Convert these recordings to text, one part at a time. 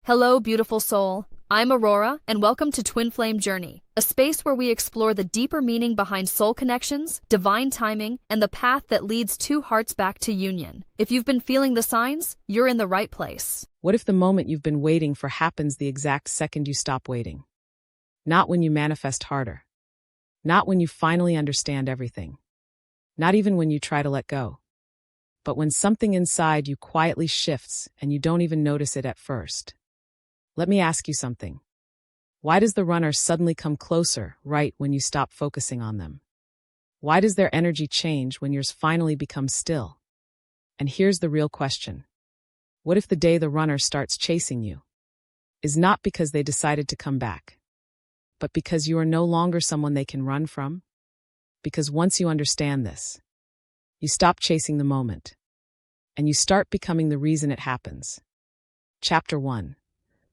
Hello, beautiful soul. I'm Aurora, and welcome to Twin Flame Journey, a space where we explore the deeper meaning behind soul connections, divine timing, and the path that leads two hearts back to union. If you've been feeling the signs, you're in the right place. What if the moment you've been waiting for happens the exact second you stop waiting? Not when you manifest harder. Not when you finally understand everything. Not even when you try to let go. But when something inside you quietly shifts and you don't even notice it at first. Let me ask you something. Why does the runner suddenly come closer right when you stop focusing on them? Why does their energy change when yours finally becomes still? And here's the real question. What if the day the runner starts chasing you is not because they decided to come back, but because you are no longer someone they can run from? Because once you understand this, you stop chasing the moment, and you start becoming the reason it happens. Chapter 1.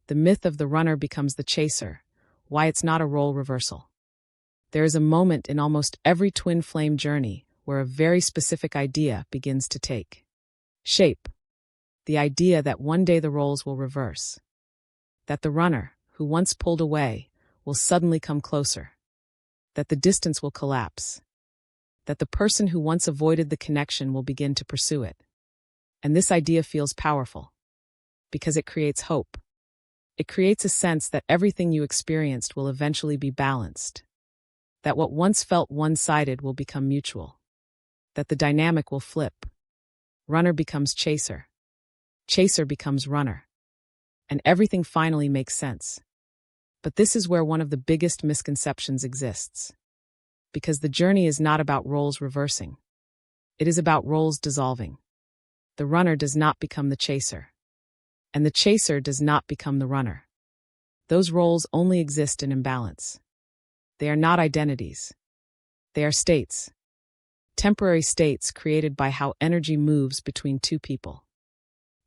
The myth of the runner becomes the chaser, why it's not a role reversal. There is a moment in almost every twin flame journey where a very specific idea begins to take shape. The idea that one day the roles will reverse. That the runner, who once pulled away, will suddenly come closer. That the distance will collapse. That the person who once avoided the connection will begin to pursue it. And this idea feels powerful because it creates hope. It creates a sense that everything you experienced will eventually be balanced. That what once felt one-sided will become mutual. That the dynamic will flip. Runner becomes chaser. Chaser becomes runner. And everything finally makes sense. But this is where one of the biggest misconceptions exists. Because the journey is not about roles reversing. It is about roles dissolving. The runner does not become the chaser. And the chaser does not become the runner. Those roles only exist in imbalance. They are not identities. They are states. Temporary states created by how energy moves between two people.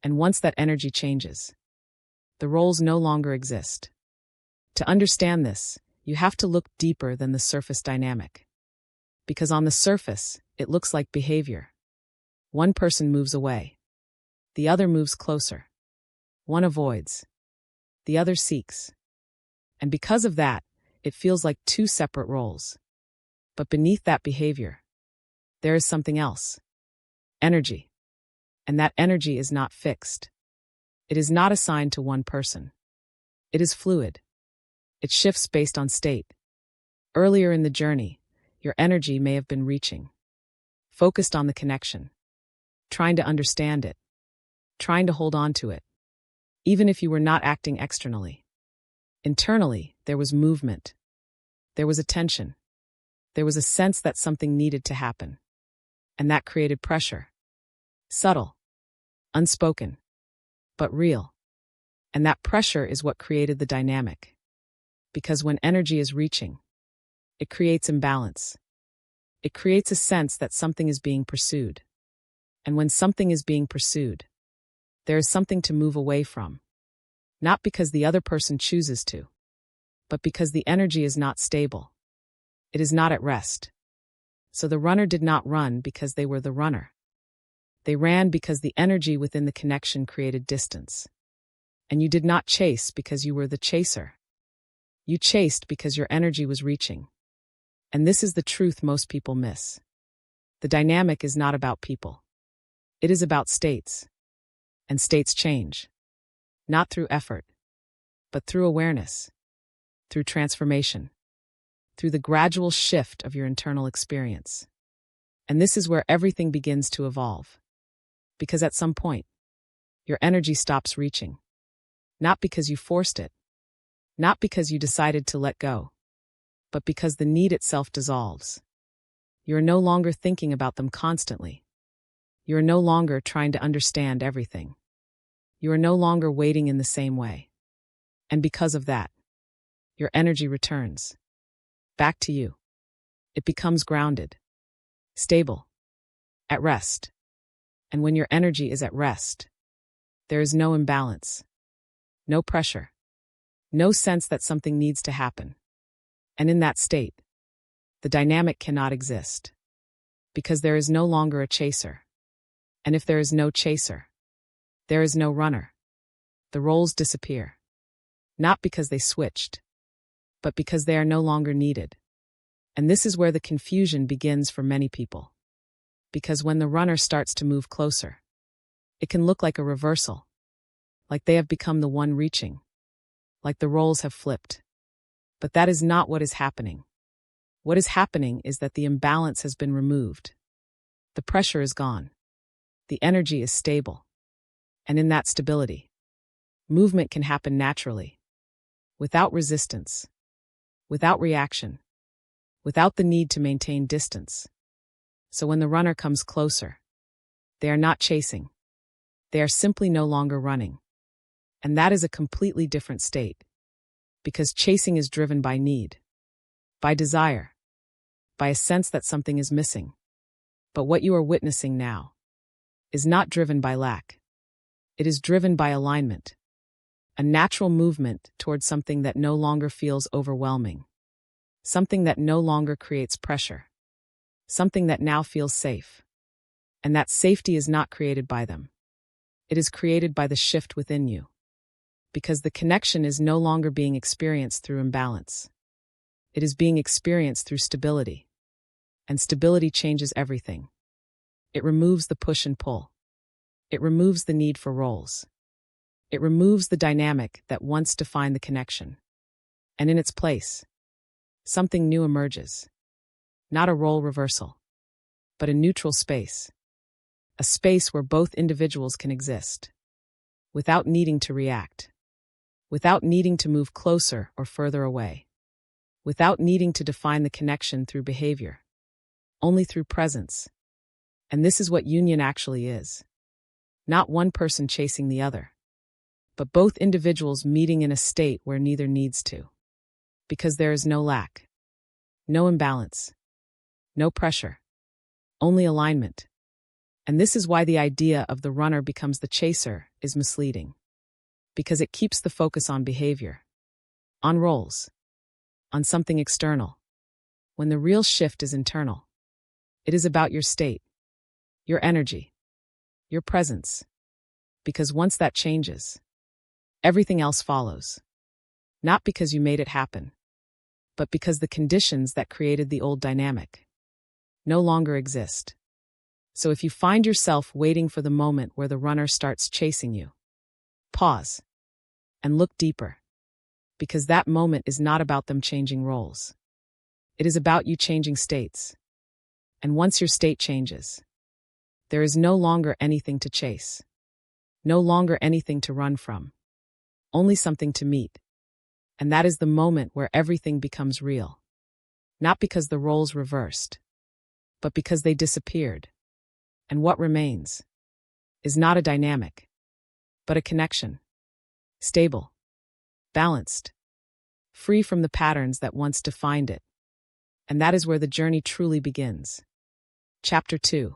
And once that energy changes, the roles no longer exist. To understand this, you have to look deeper than the surface dynamic. Because on the surface, it looks like behavior. One person moves away. The other moves closer. One avoids. The other seeks. And because of that, it feels like two separate roles. But beneath that behavior, there is something else. Energy. And that energy is not fixed. It is not assigned to one person. It is fluid. It shifts based on state. Earlier in the journey, your energy may have been reaching. Focused on the connection. Trying to understand it. Trying to hold on to it. Even if you were not acting externally. Internally, there was movement. There was a tension. There was a sense that something needed to happen. And that created pressure. Subtle. Unspoken. But real. And that pressure is what created the dynamic. Because when energy is reaching, it creates imbalance. It creates a sense that something is being pursued. And when something is being pursued, there is something to move away from. Not because the other person chooses to, but because the energy is not stable. It is not at rest. So the runner did not run because they were the runner. They ran because the energy within the connection created distance. And you did not chase because you were the chaser. You chased because your energy was reaching. And this is the truth most people miss. The dynamic is not about people. It is about states. And states change. Not through effort, but through awareness, through transformation, through the gradual shift of your internal experience. And this is where everything begins to evolve. Because at some point, your energy stops reaching. Not because you forced it, not because you decided to let go, but because the need itself dissolves. You are no longer thinking about them constantly. You are no longer trying to understand everything. You are no longer waiting in the same way. And because of that, your energy returns. Back to you. It becomes grounded. Stable. At rest. And when your energy is at rest, there is no imbalance. No pressure. No sense that something needs to happen. And in that state, the dynamic cannot exist. Because there is no longer a chaser. And if there is no chaser, there is no runner. The roles disappear. Not because they switched, but because they are no longer needed. And this is where the confusion begins for many people. Because when the runner starts to move closer, it can look like a reversal, like they have become the one reaching, like the roles have flipped. But that is not what is happening. What is happening is that the imbalance has been removed. The pressure is gone. The energy is stable. And in that stability, movement can happen naturally, without resistance, without reaction, without the need to maintain distance. So when the runner comes closer, they are not chasing. They are simply no longer running. And that is a completely different state. Because chasing is driven by need, by desire, by a sense that something is missing. But what you are witnessing now is not driven by lack. It is driven by alignment, a natural movement towards something that no longer feels overwhelming, something that no longer creates pressure, something that now feels safe. And that safety is not created by them. It is created by the shift within you. Because the connection is no longer being experienced through imbalance. It is being experienced through stability. And stability changes everything. It removes the push and pull. It removes the need for roles. It removes the dynamic that once defined the connection. And in its place, something new emerges. Not a role reversal, but a neutral space. A space where both individuals can exist, without needing to react, without needing to move closer or further away, without needing to define the connection through behavior, only through presence. And this is what union actually is. Not one person chasing the other, but both individuals meeting in a state where neither needs to. Because there is no lack, no imbalance, no pressure, only alignment. And this is why the idea of the runner becomes the chaser is misleading. Because it keeps the focus on behavior, on roles, on something external, when the real shift is internal. It is about your state, your energy, your presence. Because once that changes, everything else follows. Not because you made it happen, but because the conditions that created the old dynamic no longer exist. So if you find yourself waiting for the moment where the runner starts chasing you, pause and look deeper. Because that moment is not about them changing roles. It is about you changing states. And once your state changes, there is no longer anything to chase. No longer anything to run from. Only something to meet. And that is the moment where everything becomes real. Not because the roles reversed, but because they disappeared. And what remains is not a dynamic, but a connection. Stable, balanced, free from the patterns that once defined it. And that is where the journey truly begins. Chapter 2.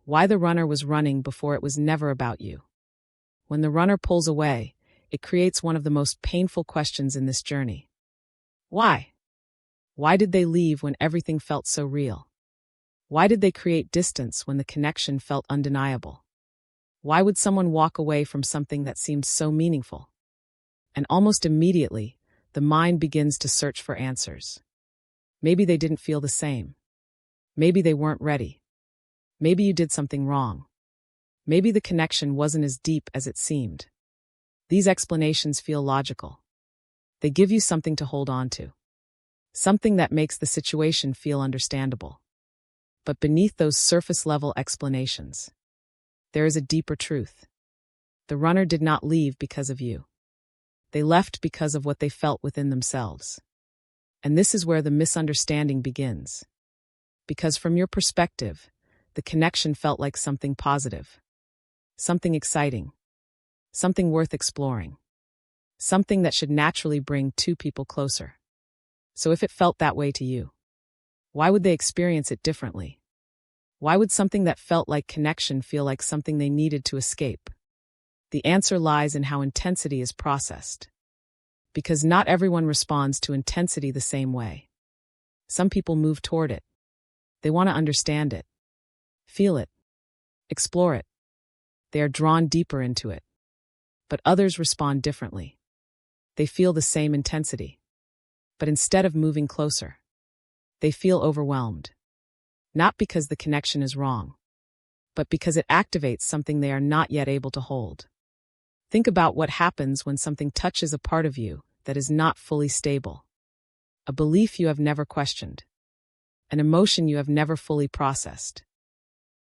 Why the runner was running before it was never about you. When the runner pulls away, it creates one of the most painful questions in this journey. Why? Why did they leave when everything felt so real? Why did they create distance when the connection felt undeniable? Why would someone walk away from something that seemed so meaningful? And almost immediately, the mind begins to search for answers. Maybe they didn't feel the same. Maybe they weren't ready. Maybe you did something wrong. Maybe the connection wasn't as deep as it seemed. These explanations feel logical. They give you something to hold on to. Something that makes the situation feel understandable. But beneath those surface-level explanations, there is a deeper truth. The runner did not leave because of you. They left because of what they felt within themselves. And this is where the misunderstanding begins. Because from your perspective, the connection felt like something positive, something exciting, something worth exploring, something that should naturally bring two people closer. So if it felt that way to you, why would they experience it differently? Why would something that felt like connection feel like something they needed to escape? The answer lies in how intensity is processed. Because not everyone responds to intensity the same way. Some people move toward it. They want to understand it, feel it, explore it. They are drawn deeper into it. But others respond differently. They feel the same intensity. But instead of moving closer, they feel overwhelmed. Not because the connection is wrong, but because it activates something they are not yet able to hold. Think about what happens when something touches a part of you that is not fully stable. A belief you have never questioned. An emotion you have never fully processed.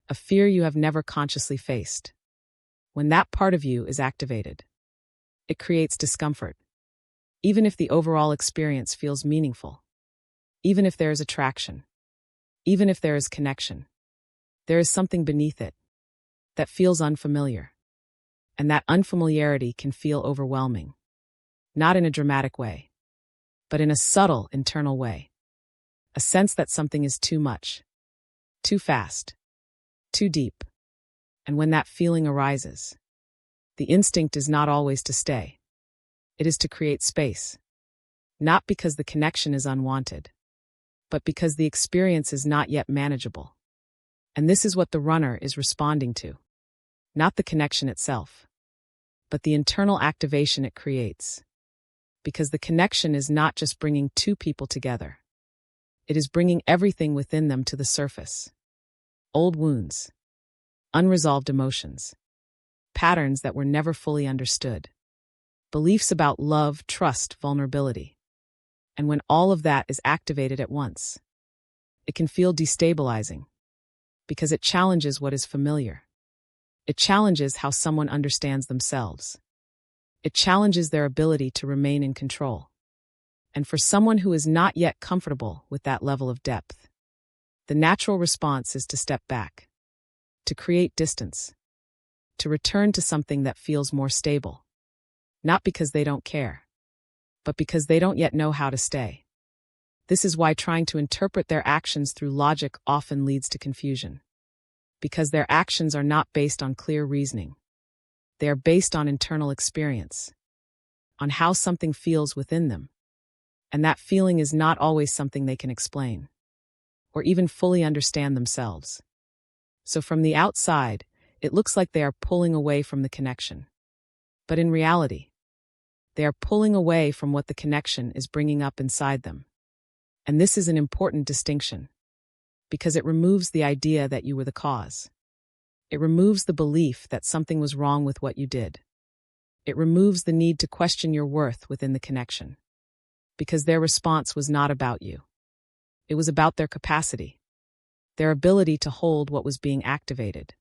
A fear you have never consciously faced. When that part of you is activated, it creates discomfort. Even if the overall experience feels meaningful. Even if there is attraction. Even if there is connection. There is something beneath it that feels unfamiliar. And that unfamiliarity can feel overwhelming. Not in a dramatic way, but in a subtle internal way. A sense that something is too much, too fast, too deep. And when that feeling arises, the instinct is not always to stay. It is to create space. Not because the connection is unwanted, but because the experience is not yet manageable. And this is what the runner is responding to. Not the connection itself, but the internal activation it creates. Because the connection is not just bringing two people together. It is bringing everything within them to the surface. Old wounds, unresolved emotions, patterns that were never fully understood, beliefs about love, trust, vulnerability. And when all of that is activated at once, it can feel destabilizing because it challenges what is familiar. It challenges how someone understands themselves. It challenges their ability to remain in control. And for someone who is not yet comfortable with that level of depth, the natural response is to step back, to create distance, to return to something that feels more stable. Not because they don't care, but because they don't yet know how to stay. This is why trying to interpret their actions through logic often leads to confusion. Because their actions are not based on clear reasoning. They are based on internal experience, on how something feels within them. And that feeling is not always something they can explain, or even fully understand themselves. So from the outside, it looks like they are pulling away from the connection. But in reality, they are pulling away from what the connection is bringing up inside them. And this is an important distinction, because it removes the idea that you were the cause. It removes the belief that something was wrong with what you did. It removes the need to question your worth within the connection. Because their response was not about you. It was about their capacity, their ability to hold what was being activated.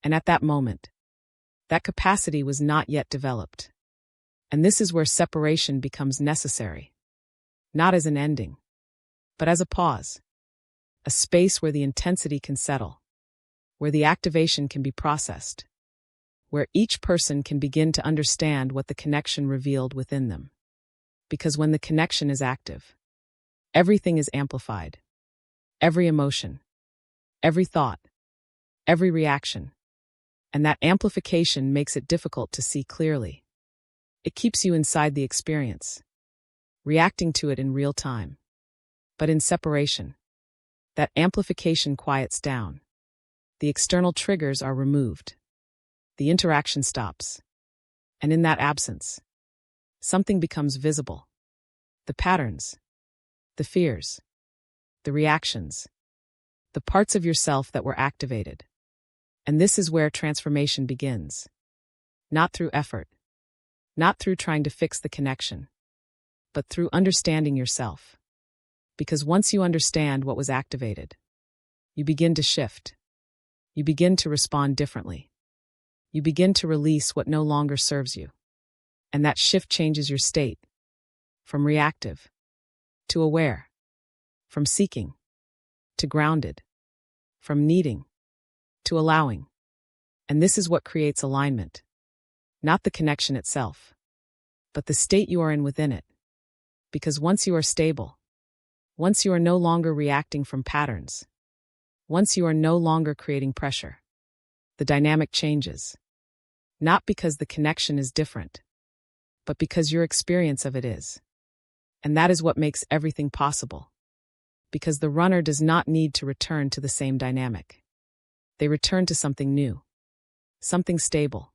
And at that moment, that capacity was not yet developed. And this is where separation becomes necessary. Not as an ending, but as a pause. A space where the intensity can settle, where the activation can be processed, where each person can begin to understand what the connection revealed within them. Because when the connection is active, everything is amplified. Every emotion, every thought, every reaction. And that amplification makes it difficult to see clearly. It keeps you inside the experience, reacting to it in real time. But in separation, that amplification quiets down. The external triggers are removed. The interaction stops. And in that absence, something becomes visible. The patterns, the fears, the reactions, the parts of yourself that were activated. And this is where transformation begins. Not through effort, not through trying to fix the connection, but through understanding yourself. Because once you understand what was activated, you begin to shift. You begin to respond differently. You begin to release what no longer serves you. And that shift changes your state. From reactive to aware. From seeking to grounded. From needing to allowing. And this is what creates alignment. Not the connection itself, but the state you are in within it. Because once you are stable, once you are no longer reacting from patterns, once you are no longer creating pressure, the dynamic changes. Not because the connection is different, but because your experience of it is. And that is what makes everything possible. Because the runner does not need to return to the same dynamic. They return to something new, something stable,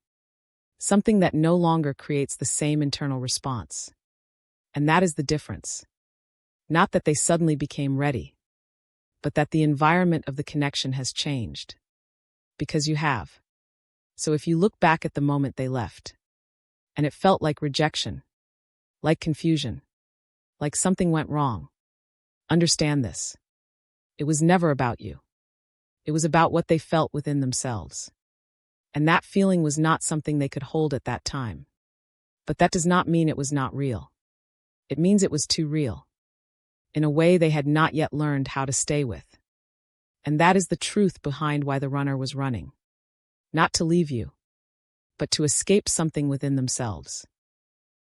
something that no longer creates the same internal response. And that is the difference. Not that they suddenly became ready, but that the environment of the connection has changed. Because you have. So if you look back at the moment they left, and it felt like rejection, like confusion, like something went wrong, understand this. It was never about you. It was about what they felt within themselves. And that feeling was not something they could hold at that time. But that does not mean it was not real. It means it was too real. In a way they had not yet learned how to stay with. And that is the truth behind why the runner was running. Not to leave you, but to escape something within themselves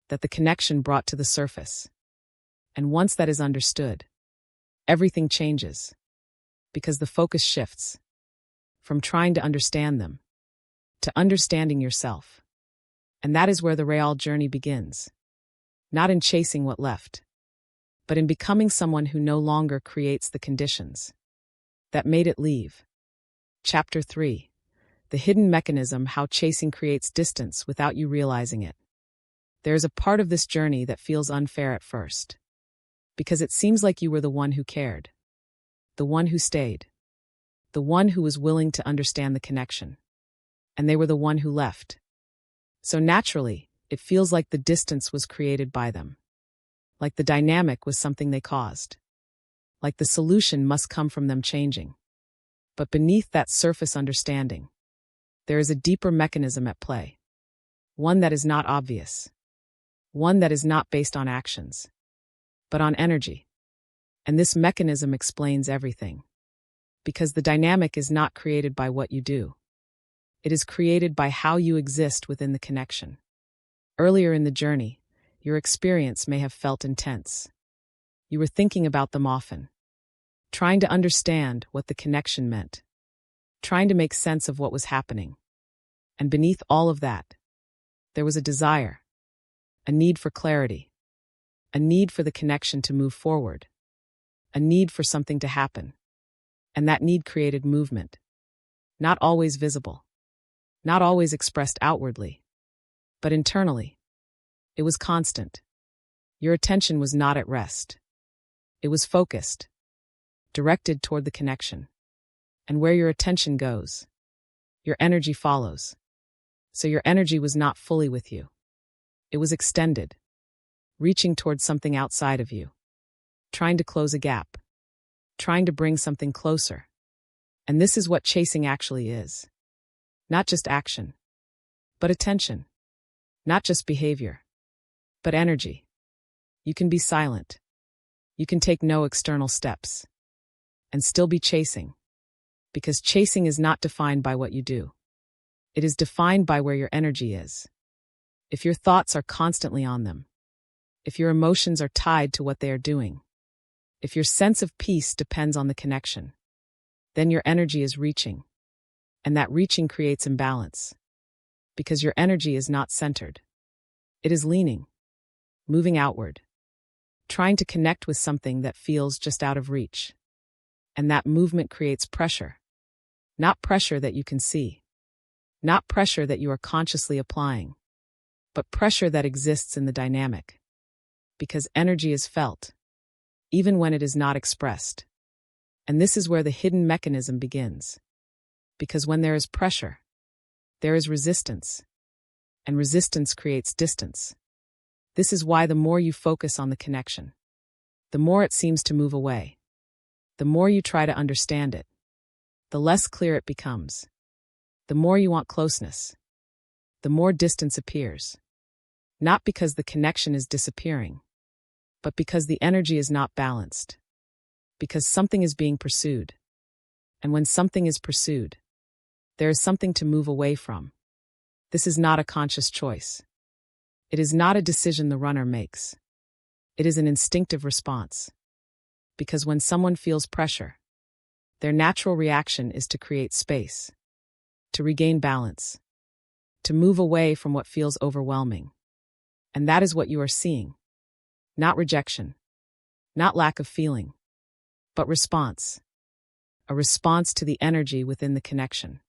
that the connection brought to the surface. And once that is understood, everything changes, because the focus shifts from trying to understand them to understanding yourself. And that is where the real journey begins. Not in chasing what left, but in becoming someone who no longer creates the conditions that made it leave. Chapter 3. The hidden mechanism: how chasing creates distance without you realizing it. There is a part of this journey that feels unfair at first, because it seems like you were the one who cared, the one who stayed, the one who was willing to understand the connection, and they were the one who left. So naturally, it feels like the distance was created by them, like the dynamic was something they caused, like the solution must come from them changing. But beneath that surface understanding, there is a deeper mechanism at play, one that is not obvious, one that is not based on actions, but on energy. And this mechanism explains everything, because the dynamic is not created by what you do. It is created by how you exist within the connection. Earlier in the journey, your experience may have felt intense. You were thinking about them often, trying to understand what the connection meant, trying to make sense of what was happening. And beneath all of that, there was a desire, a need for clarity, a need for the connection to move forward, a need for something to happen. And that need created movement, not always visible, not always expressed outwardly, but internally. It was constant. Your attention was not at rest. It was focused, directed toward the connection. And where your attention goes, your energy follows. So your energy was not fully with you. It was extended, reaching towards something outside of you, trying to close a gap, trying to bring something closer. And this is what chasing actually is. Not just action, but attention. Not just behavior, but energy. You can be silent. You can take no external steps and still be chasing, because chasing is not defined by what you do. It is defined by where your energy is. If your thoughts are constantly on them, if your emotions are tied to what they are doing, if your sense of peace depends on the connection, then your energy is reaching. And that reaching creates imbalance, because your energy is not centered. It is leaning, moving outward, trying to connect with something that feels just out of reach. And that movement creates pressure. Not pressure that you can see, not pressure that you are consciously applying, but pressure that exists in the dynamic. Because energy is felt, even when it is not expressed. And this is where the hidden mechanism begins. Because when there is pressure, there is resistance. And resistance creates distance. This is why the more you focus on the connection, the more it seems to move away. The more you try to understand it, the less clear it becomes. The more you want closeness, the more distance appears. Not because the connection is disappearing, but because the energy is not balanced. Because something is being pursued. And when something is pursued, there is something to move away from. This is not a conscious choice. It is not a decision the runner makes. It is an instinctive response. Because when someone feels pressure, their natural reaction is to create space, to regain balance, to move away from what feels overwhelming. And that is what you are seeing. Not rejection, not lack of feeling, but response. A response to the energy within the connection.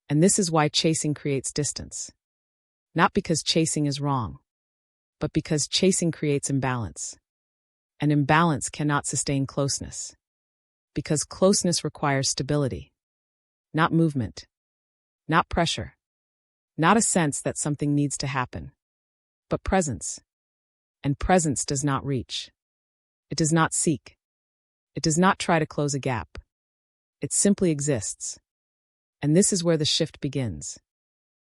And this is why chasing creates distance. Not because chasing is wrong, but because chasing creates imbalance. And imbalance cannot sustain closeness. Because closeness requires stability, not movement, not pressure, not a sense that something needs to happen, but presence. And presence does not reach. It does not seek. It does not try to close a gap. It simply exists. And this is where the shift begins.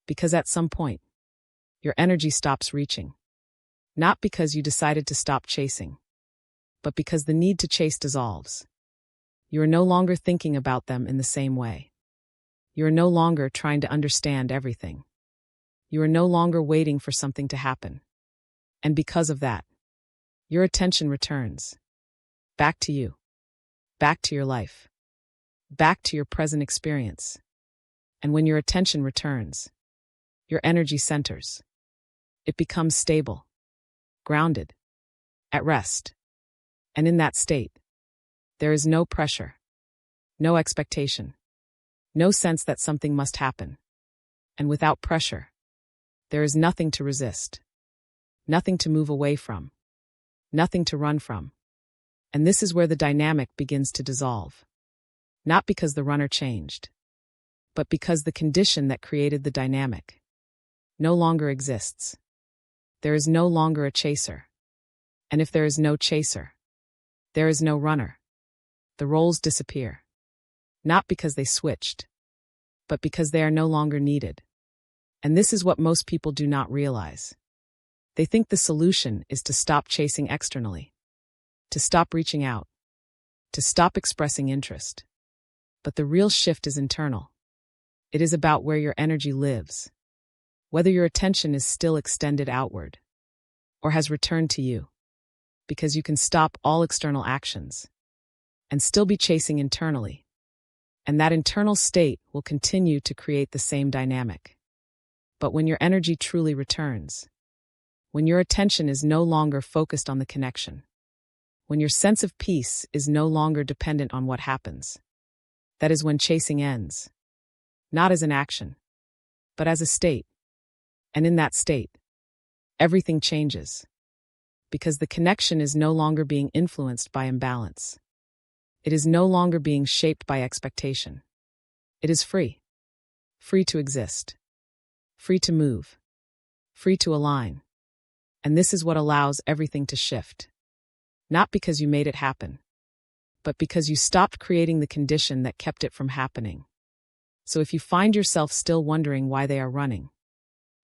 Because at some point, your energy stops reaching. Not because you decided to stop chasing, but because the need to chase dissolves. You are no longer thinking about them in the same way. You are no longer trying to understand everything. You are no longer waiting for something to happen. And because of that, your attention returns. Back to you. Back to your life. Back to your present experience. And when your attention returns, your energy centers. It becomes stable, grounded, at rest. And in that state, there is no pressure, no expectation, no sense that something must happen. And without pressure, there is nothing to resist, nothing to move away from, nothing to run from. And this is where the dynamic begins to dissolve. Not because the runner changed, but because the condition that created the dynamic no longer exists. There is no longer a chaser. And if there is no chaser, there is no runner. The roles disappear. Not because they switched, but because they are no longer needed. And this is what most people do not realize. They think the solution is to stop chasing externally, to stop reaching out, to stop expressing interest. But the real shift is internal. It is about where your energy lives, whether your attention is still extended outward, or has returned to you, because you can stop all external actions and still be chasing internally. And that internal state will continue to create the same dynamic. But when your energy truly returns, when your attention is no longer focused on the connection, when your sense of peace is no longer dependent on what happens, that is when chasing ends, not as an action, but as a state. And in that state, everything changes, because the connection is no longer being influenced by imbalance. It is no longer being shaped by expectation. It is free. Free to exist. Free to move. Free to align. And this is what allows everything to shift. Not because you made it happen, but because you stopped creating the condition that kept it from happening. So if you find yourself still wondering why they are running,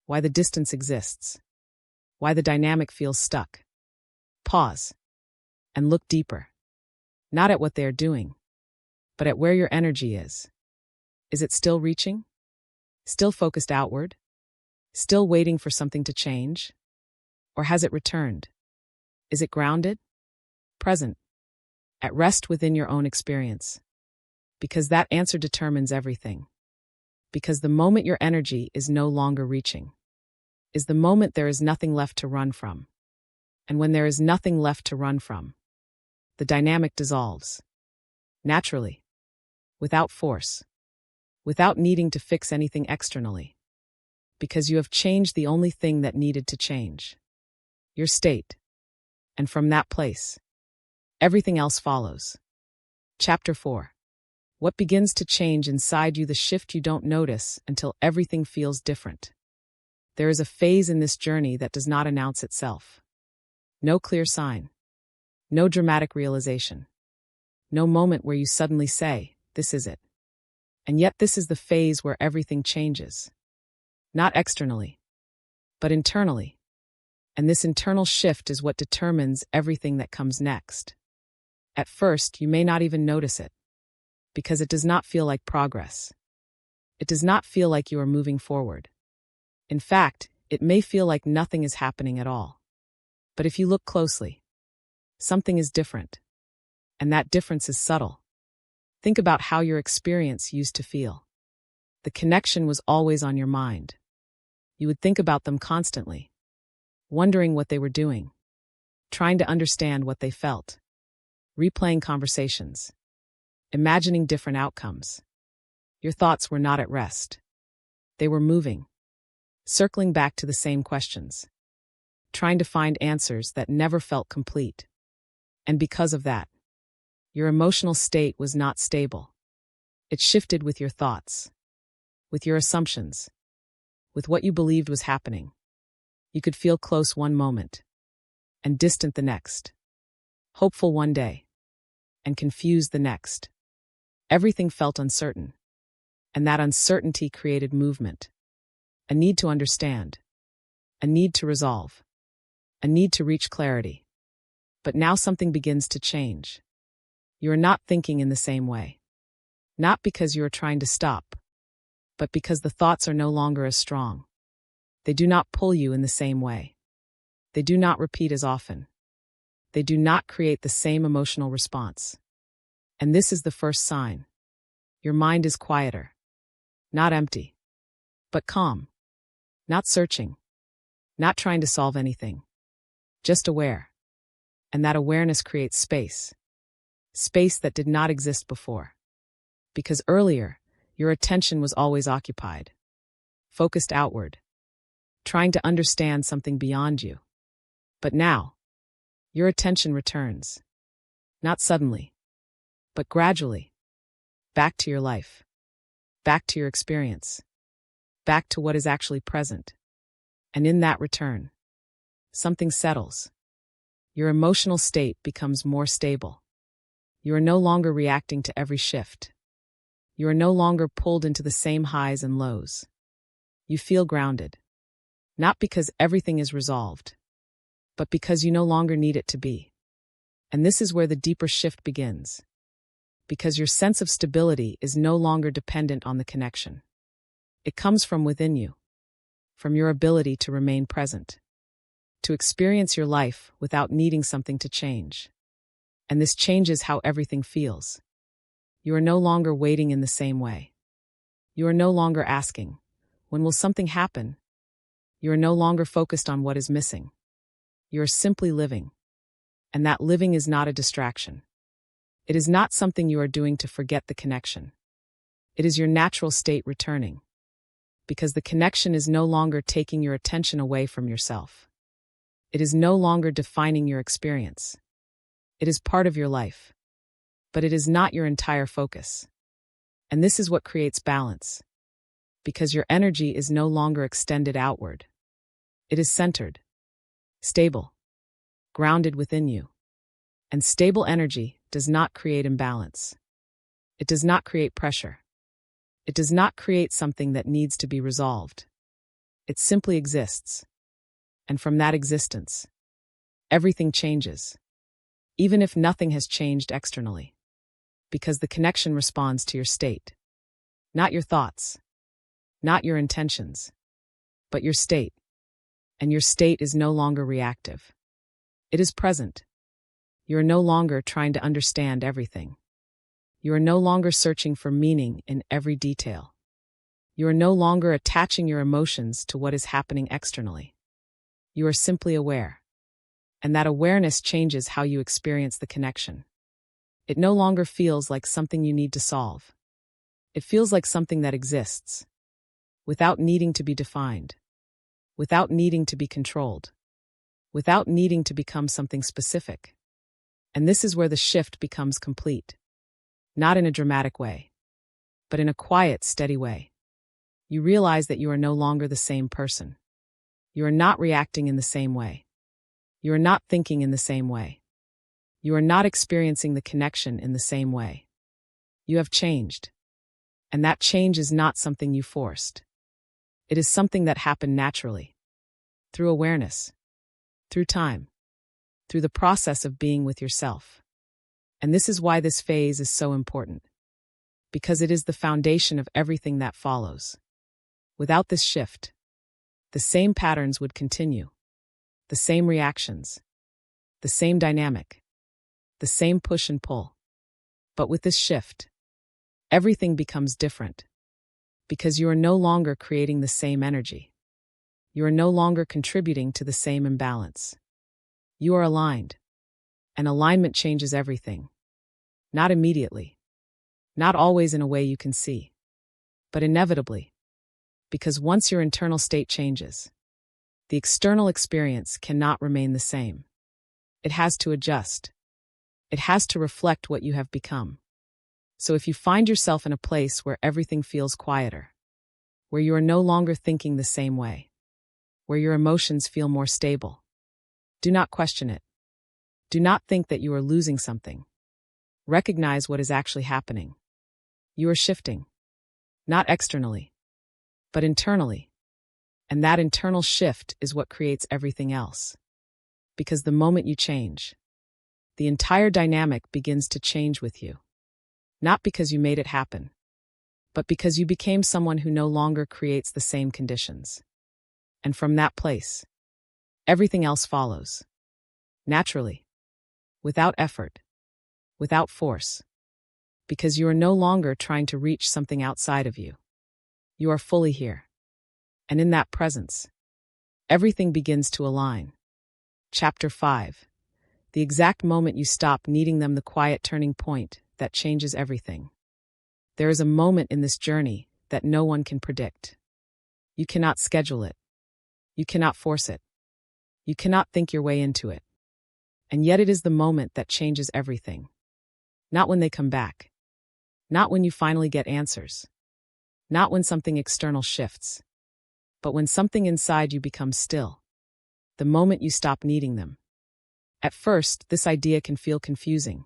why the distance exists, why the dynamic feels stuck, pause and look deeper. Not at what they are doing, but at where your energy is. Is it still reaching? Still focused outward? Still waiting for something to change? Or has it returned? Is it grounded? Present? At rest within your own experience? Because that answer determines everything. Because the moment your energy is no longer reaching is the moment there is nothing left to run from. And when there is nothing left to run from, the dynamic dissolves. Naturally. Without force. Without needing to fix anything externally. Because you have changed the only thing that needed to change. Your state. And from that place, everything else follows. Chapter 4. What begins to change inside you, the shift you don't notice until everything feels different. There is a phase in this journey that does not announce itself. No clear sign. No dramatic realization. No moment where you suddenly say, this is it. And yet this is the phase where everything changes. Not externally, but internally. And this internal shift is what determines everything that comes next. At first, you may not even notice it, because it does not feel like progress. It does not feel like you are moving forward. In fact, it may feel like nothing is happening at all. But if you look closely, something is different. And that difference is subtle. Think about how your experience used to feel. The connection was always on your mind. You would think about them constantly, wondering what they were doing, trying to understand what they felt, replaying conversations, imagining different outcomes. Your thoughts were not at rest. They were moving. circling back to the same questions, trying to find answers that never felt complete. And because of that, your emotional state was not stable. It shifted with your thoughts, with your assumptions, with what you believed was happening. You could feel close one moment, and distant the next, hopeful one day, and confused the next. Everything felt uncertain, and that uncertainty created movement, a need to understand, a need to resolve, a need to reach clarity. But now something begins to change. You are not thinking in the same way. Not because you are trying to stop, but because the thoughts are no longer as strong. They do not pull you in the same way. They do not repeat as often. They do not create the same emotional response. And this is the first sign. Your mind is quieter, not empty, but calm, not searching, not trying to solve anything, just aware. And that awareness creates space. Space that did not exist before. Because earlier, your attention was always occupied, focused outward, trying to understand something beyond you. But now, your attention returns, not suddenly, but gradually, back to your life, back to your experience, back to what is actually present. And in that return, something settles. Your emotional state becomes more stable. You are no longer reacting to every shift. You are no longer pulled into the same highs and lows. You feel grounded. Not because everything is resolved, but because you no longer need it to be. And this is where the deeper shift begins. Because your sense of stability is no longer dependent on the connection. It comes from within you, from your ability to remain present, to experience your life without needing something to change. And this changes how everything feels. You are no longer waiting in the same way. You are no longer asking, when will something happen? You are no longer focused on what is missing. You are simply living. And that living is not a distraction. It is not something you are doing to forget the connection. It is your natural state returning. Because the connection is no longer taking your attention away from yourself. It is no longer defining your experience. It is part of your life. But it is not your entire focus. And this is what creates balance. Because your energy is no longer extended outward. It is centered, stable, grounded within you. And stable energy does not create imbalance. It does not create pressure. It does not create something that needs to be resolved. It simply exists. And from that existence, everything changes. Even if nothing has changed externally. Because the connection responds to your state. Not your thoughts. Not your intentions. But your state. And your state is no longer reactive. It is present. You are no longer trying to understand everything. You are no longer searching for meaning in every detail. You are no longer attaching your emotions to what is happening externally. You are simply aware. And that awareness changes how you experience the connection. It no longer feels like something you need to solve. It feels like something that exists, without needing to be defined, without needing to be controlled, without needing to become something specific. And this is where the shift becomes complete. Not in a dramatic way, but in a quiet, steady way. You realize that you are no longer the same person. You are not reacting in the same way. You are not thinking in the same way. You are not experiencing the connection in the same way. You have changed. And that change is not something you forced. It is something that happened naturally. Through awareness. Through time. Through the process of being with yourself. And this is why this phase is so important. Because it is the foundation of everything that follows. Without this shift, the same patterns would continue. The same reactions. The same dynamic. The same push and pull. But with this shift, everything becomes different. Because you are no longer creating the same energy. You are no longer contributing to the same imbalance. You are aligned. And alignment changes everything. Not immediately. Not always in a way you can see. But inevitably. Because once your internal state changes, the external experience cannot remain the same. It has to adjust. It has to reflect what you have become. So if you find yourself in a place where everything feels quieter, where you are no longer thinking the same way, where your emotions feel more stable, do not question it. Do not think that you are losing something. Recognize what is actually happening. You are shifting, not externally, but internally. And that internal shift is what creates everything else. Because the moment you change, the entire dynamic begins to change with you. Not because you made it happen, but because you became someone who no longer creates the same conditions. And from that place, everything else follows. Naturally. Without effort. Without force. Because you are no longer trying to reach something outside of you. You are fully here. And in that presence, everything begins to align. Chapter 5. The exact moment you stop needing them, the quiet turning point that changes everything. There is a moment in this journey that no one can predict. You cannot schedule it. You cannot force it. You cannot think your way into it. And yet it is the moment that changes everything. Not when they come back. Not when you finally get answers. Not when something external shifts. But when something inside you becomes still. The moment you stop needing them. At first, this idea can feel confusing.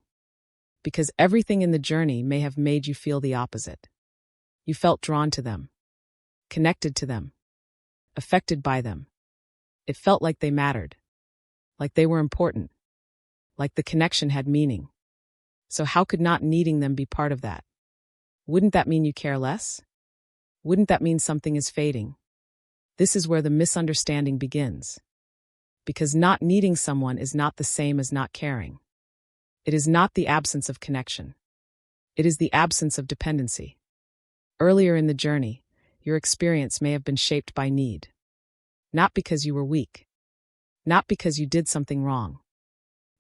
Because everything in the journey may have made you feel the opposite. You felt drawn to them. Connected to them. Affected by them. It felt like they mattered. Like they were important. Like the connection had meaning. So how could not needing them be part of that? Wouldn't that mean you care less? Wouldn't that mean something is fading? This is where the misunderstanding begins. Because not needing someone is not the same as not caring. It is not the absence of connection. It is the absence of dependency. Earlier in the journey, your experience may have been shaped by need. Not because you were weak. Not because you did something wrong.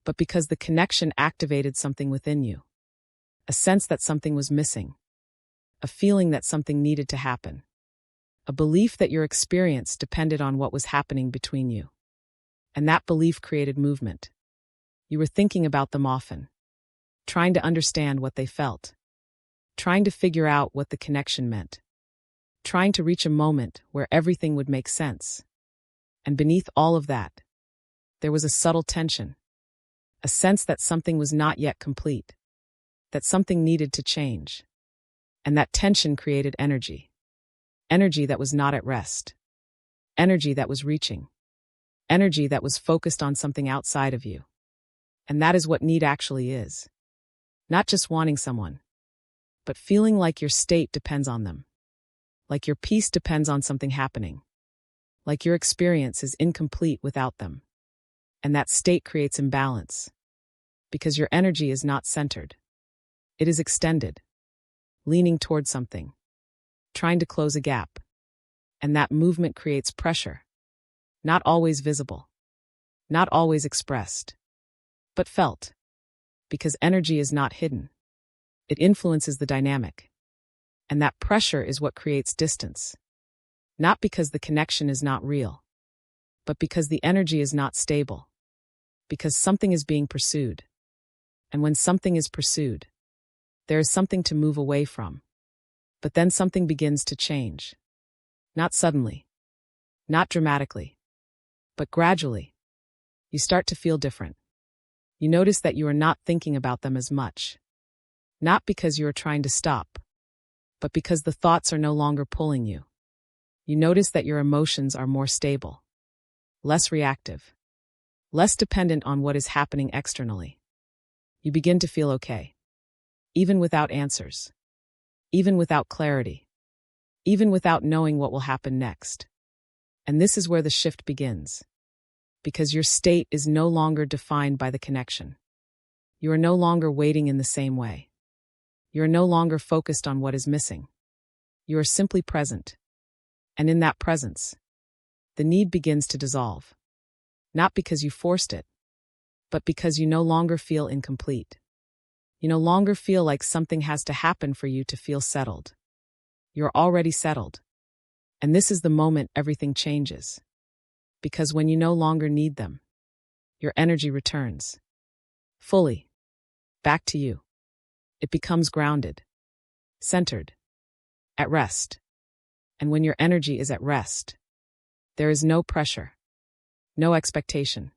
But because the connection activated something within you. A sense that something was missing. A feeling that something needed to happen. A belief that your experience depended on what was happening between you. And that belief created movement. You were thinking about them often. Trying to understand what they felt. Trying to figure out what the connection meant. Trying to reach a moment where everything would make sense. And beneath all of that, there was a subtle tension. A sense that something was not yet complete. That something needed to change. And that tension created energy. Energy that was not at rest. Energy that was reaching. Energy that was focused on something outside of you. And that is what need actually is. Not just wanting someone, but feeling like your state depends on them. Like your peace depends on something happening. Like your experience is incomplete without them. And that state creates imbalance. Because your energy is not centered. It is extended. Leaning toward something. Trying to close a gap. And that movement creates pressure. Not always visible. Not always expressed. But felt. Because energy is not hidden. It influences the dynamic. And that pressure is what creates distance. Not because the connection is not real. But because the energy is not stable. Because something is being pursued. And when something is pursued, there is something to move away from. But then something begins to change. Not suddenly. Not dramatically. But gradually. You start to feel different. You notice that you are not thinking about them as much. Not because you are trying to stop, but because the thoughts are no longer pulling you. You notice that your emotions are more stable. Less reactive. Less dependent on what is happening externally. You begin to feel okay. Even without answers. Even without clarity. Even without knowing what will happen next. And this is where the shift begins. Because your state is no longer defined by the connection. You are no longer waiting in the same way. You are no longer focused on what is missing. You are simply present. And in that presence, the need begins to dissolve. Not because you forced it, but because you no longer feel incomplete. You no longer feel like something has to happen for you to feel settled. You're already settled. And this is the moment everything changes. Because when you no longer need them, your energy returns. Fully. Back to you. It becomes grounded. Centered. At rest. And when your energy is at rest, there is no pressure. No expectation.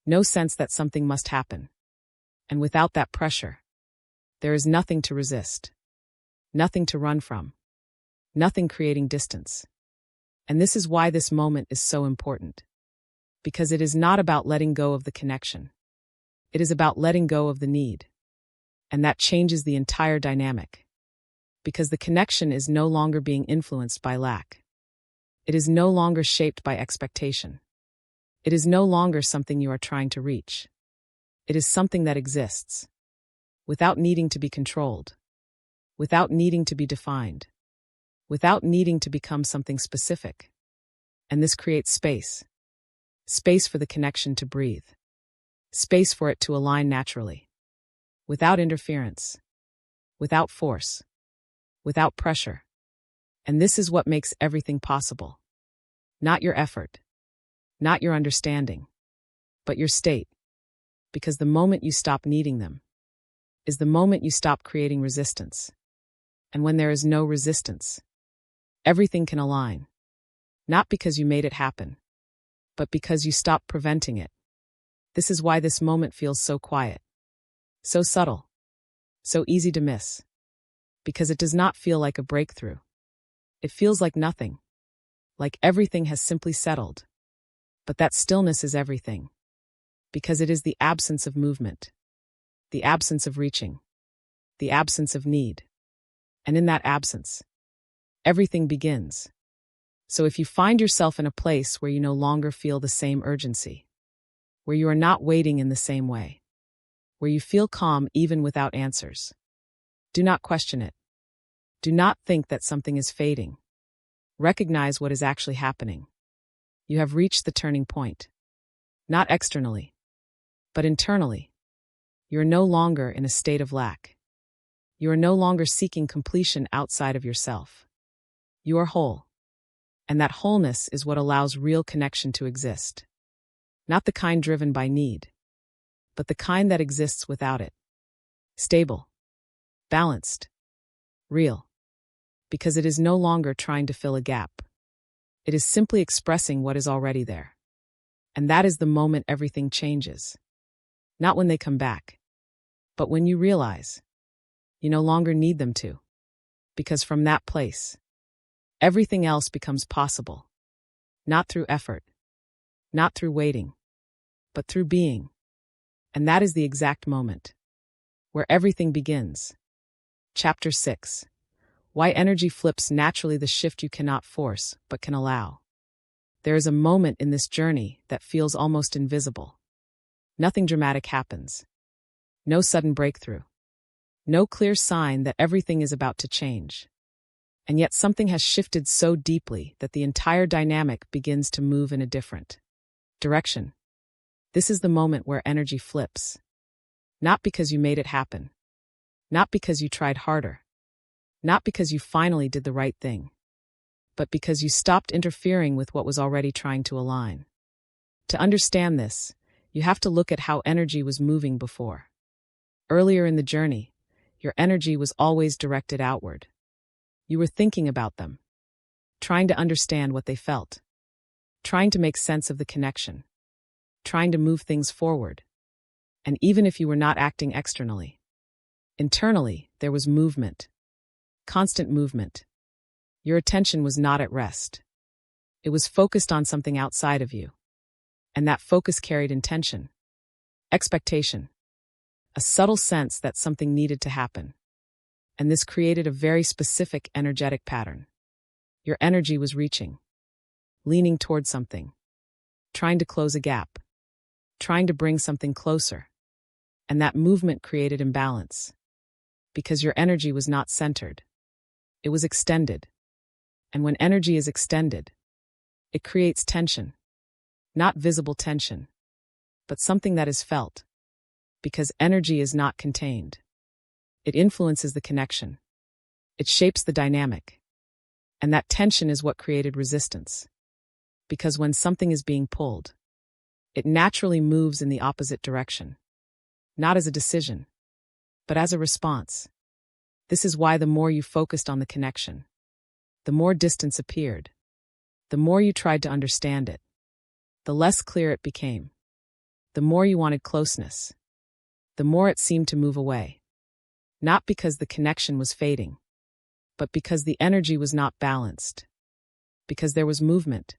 No sense that something must happen. And without that pressure, there is nothing to resist. Nothing to run from. Nothing creating distance. And this is why this moment is so important. Because it is not about letting go of the connection. It is about letting go of the need. And that changes the entire dynamic. Because the connection is no longer being influenced by lack. It is no longer shaped by expectation. It is no longer something you are trying to reach. It is something that exists. Without needing to be controlled. Without needing to be defined. Without needing to become something specific. And this creates space. Space for the connection to breathe. Space for it to align naturally. Without interference. Without force. Without pressure. And this is what makes everything possible. Not your effort. Not your understanding. But your state. Because the moment you stop needing them is the moment you stop creating resistance. And when there is no resistance, everything can align. Not because you made it happen, but because you stopped preventing it. This is why this moment feels so quiet. So subtle. So easy to miss. Because it does not feel like a breakthrough. It feels like nothing. Like everything has simply settled. But that stillness is everything. Because it is the absence of movement. The absence of reaching. The absence of need. And in that absence, everything begins. So if you find yourself in a place where you no longer feel the same urgency, where you are not waiting in the same way, where you feel calm even without answers, do not question it. Do not think that something is fading. Recognize what is actually happening. You have reached the turning point. Not externally, but internally. You are no longer in a state of lack. You are no longer seeking completion outside of yourself. You are whole. And that wholeness is what allows real connection to exist. Not the kind driven by need, but the kind that exists without it. Stable. Balanced. Real. Because it is no longer trying to fill a gap. It is simply expressing what is already there. And that is the moment everything changes. Not when they come back, but when you realize you no longer need them to. Because from that place, everything else becomes possible. Not through effort, not through waiting, but through being. And that is the exact moment where everything begins. Chapter 6. Why energy flips naturally, the shift you cannot force, but can allow. There is a moment in this journey that feels almost invisible. Nothing dramatic happens. No sudden breakthrough. No clear sign that everything is about to change. And yet something has shifted so deeply that the entire dynamic begins to move in a different direction. This is the moment where energy flips. Not because you made it happen. Not because you tried harder. Not because you finally did the right thing. But because you stopped interfering with what was already trying to align. To understand this, you have to look at how energy was moving before. Earlier in the journey, your energy was always directed outward. You were thinking about them, trying to understand what they felt, trying to make sense of the connection, trying to move things forward. And even if you were not acting externally, internally, there was movement. Constant movement. Your attention was not at rest. It was focused on something outside of you. And that focus carried intention, expectation, a subtle sense that something needed to happen. And this created a very specific energetic pattern. Your energy was reaching, leaning toward something, trying to close a gap, trying to bring something closer. And that movement created imbalance. Because your energy was not centered. It was extended. And when energy is extended, it creates tension. Not visible tension, but something that is felt. Because energy is not contained. It influences the connection. It shapes the dynamic. And that tension is what created resistance. Because when something is being pulled, it naturally moves in the opposite direction. Not as a decision, but as a response. This is why the more you focused on the connection, the more distance appeared. The more you tried to understand it, the less clear it became. The more you wanted closeness, the more it seemed to move away. Not because the connection was fading, but because the energy was not balanced. Because there was movement,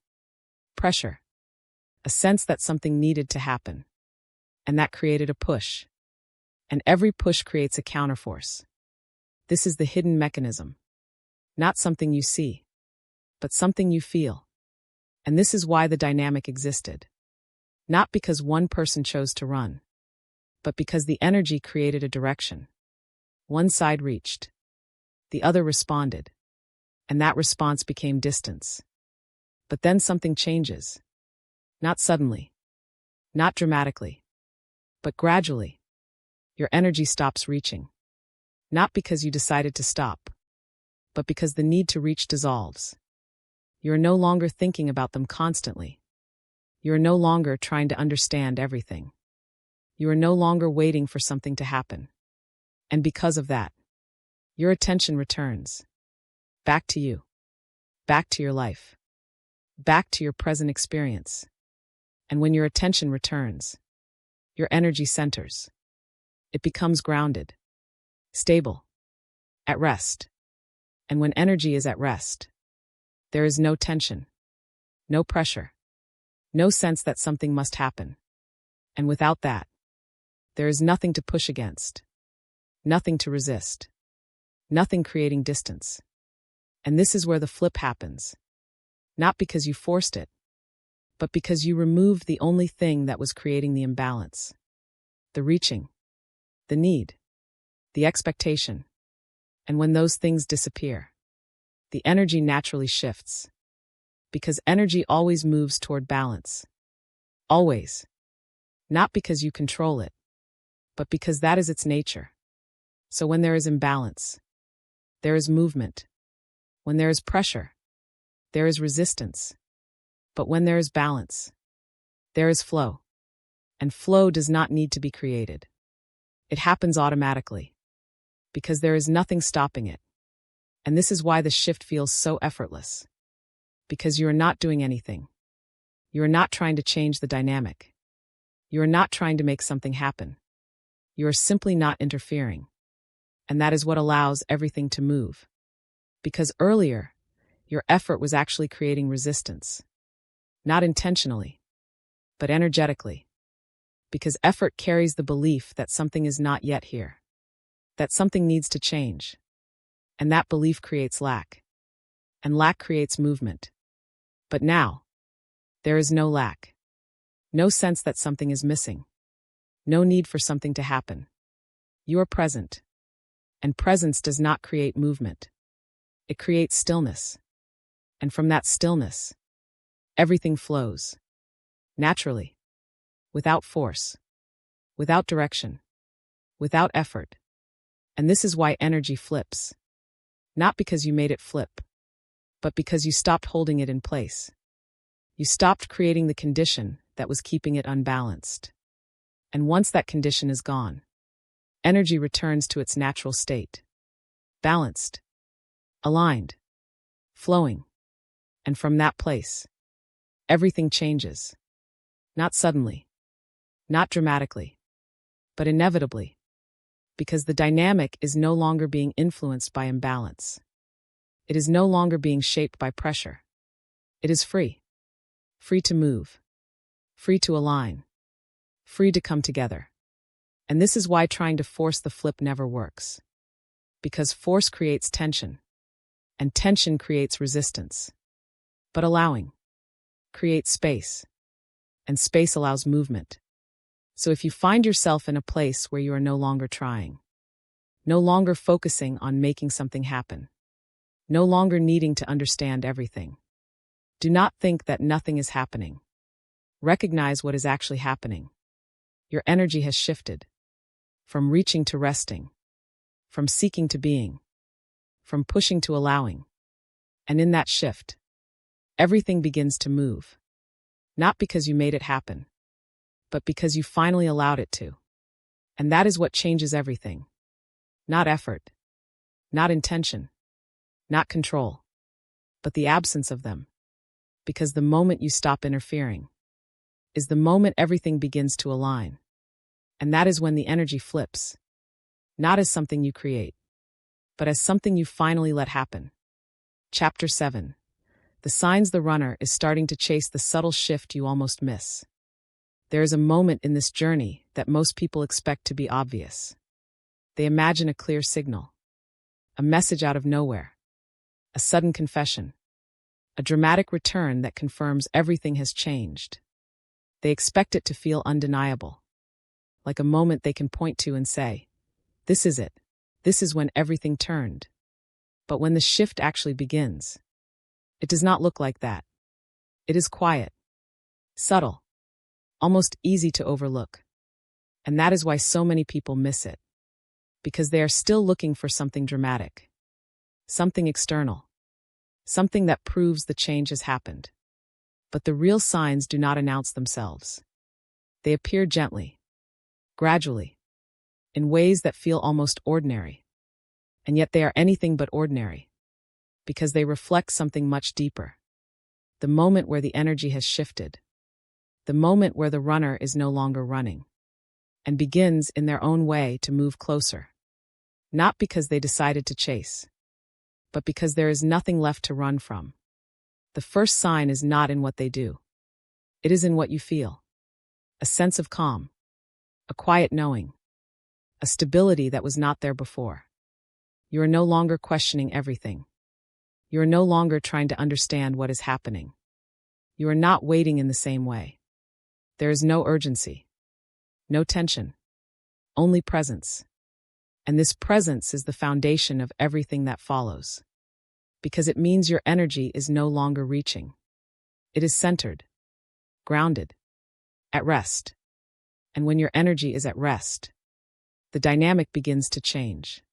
pressure, a sense that something needed to happen. And that created a push. And every push creates a counterforce. This is the hidden mechanism. Not something you see, but something you feel. And this is why the dynamic existed. Not because one person chose to run, but because the energy created a direction. One side reached, the other responded, and that response became distance. But then something changes. Not suddenly, not dramatically, but gradually. Your energy stops reaching. Not because you decided to stop, but because the need to reach dissolves. You are no longer thinking about them constantly. You are no longer trying to understand everything. You are no longer waiting for something to happen. And because of that, your attention returns. Back to you. Back to your life. Back to your present experience. And when your attention returns, your energy centers. It becomes grounded, stable, at rest. And when energy is at rest, there is no tension, no pressure, no sense that something must happen. And without that, there is nothing to push against, nothing to resist, nothing creating distance. And this is where the flip happens. Not because you forced it, but because you removed the only thing that was creating the imbalance. The reaching, the need, the expectation. And when those things disappear, the energy naturally shifts. Because energy always moves toward balance. Always. Not because you control it, but because that is its nature. So when there is imbalance, there is movement. When there is pressure, there is resistance. But when there is balance, there is flow. And flow does not need to be created. It happens automatically. Because there is nothing stopping it. And this is why the shift feels so effortless. Because you are not doing anything. You are not trying to change the dynamic. You are not trying to make something happen. You are simply not interfering. And that is what allows everything to move. Because earlier, your effort was actually creating resistance. Not intentionally, but energetically. Because effort carries the belief that something is not yet here. That something needs to change. And that belief creates lack. And lack creates movement. But now, there is no lack. No sense that something is missing. No need for something to happen. You are present. And presence does not create movement. It creates stillness. And from that stillness, everything flows. Naturally. Without force. Without direction. Without effort. And this is why energy flips. Not because you made it flip, but because you stopped holding it in place. You stopped creating the condition that was keeping it unbalanced. And once that condition is gone, energy returns to its natural state. Balanced. Aligned. Flowing. And from that place, everything changes. Not suddenly. Not dramatically. But inevitably. Because the dynamic is no longer being influenced by imbalance. It is no longer being shaped by pressure. It is free. Free to move. Free to align. Free to come together. And this is why trying to force the flip never works. Because force creates tension. And tension creates resistance. But allowing creates space. And space allows movement. So if you find yourself in a place where you are no longer trying, no longer focusing on making something happen, no longer needing to understand everything, do not think that nothing is happening. Recognize what is actually happening. Your energy has shifted. From reaching to resting. From seeking to being. From pushing to allowing. And in that shift, everything begins to move. Not because you made it happen, but because you finally allowed it to. And that is what changes everything. Not effort, not intention, not control, but the absence of them. Because the moment you stop interfering is the moment everything begins to align. And that is when the energy flips, not as something you create, but as something you finally let happen. Chapter 7. The signs the runner is starting to chase the subtle shift you almost miss. There is a moment in this journey that most people expect to be obvious. They imagine a clear signal, a message out of nowhere, a sudden confession, a dramatic return that confirms everything has changed. They expect it to feel undeniable, like a moment they can point to and say, "This is it. This is when everything turned." But when the shift actually begins, it does not look like that. It is quiet, subtle, almost easy to overlook. And that is why so many people miss it. Because they are still looking for something dramatic, something external, something that proves the change has happened. But the real signs do not announce themselves. They appear gently, gradually, in ways that feel almost ordinary. And yet they are anything but ordinary, because they reflect something much deeper. The moment where the energy has shifted. The moment where the runner is no longer running, and begins in their own way to move closer. Not because they decided to chase, but because there is nothing left to run from. The first sign is not in what they do. It is in what you feel. A sense of calm, a quiet knowing, a stability that was not there before. You are no longer questioning everything. You are no longer trying to understand what is happening. You are not waiting in the same way. There is no urgency, no tension, only presence. And this presence is the foundation of everything that follows. Because it means your energy is no longer reaching. It is centered, grounded, at rest. And when your energy is at rest, the dynamic begins to change.